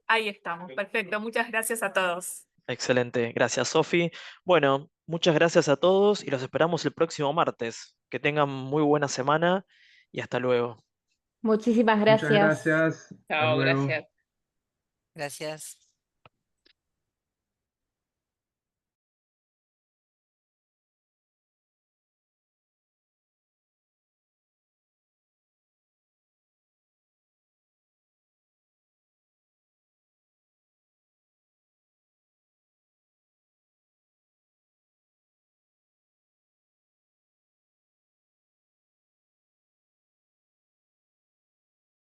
Ahí estamos, perfecto. Muchas gracias a todos. Excelente, gracias Sofi. Bueno, muchas gracias a todos y los esperamos el próximo martes. Que tengan muy buena semana y hasta luego. Muchísimas Muchas gracias. gracias. Hasta Chao, luego. gracias. Gracias.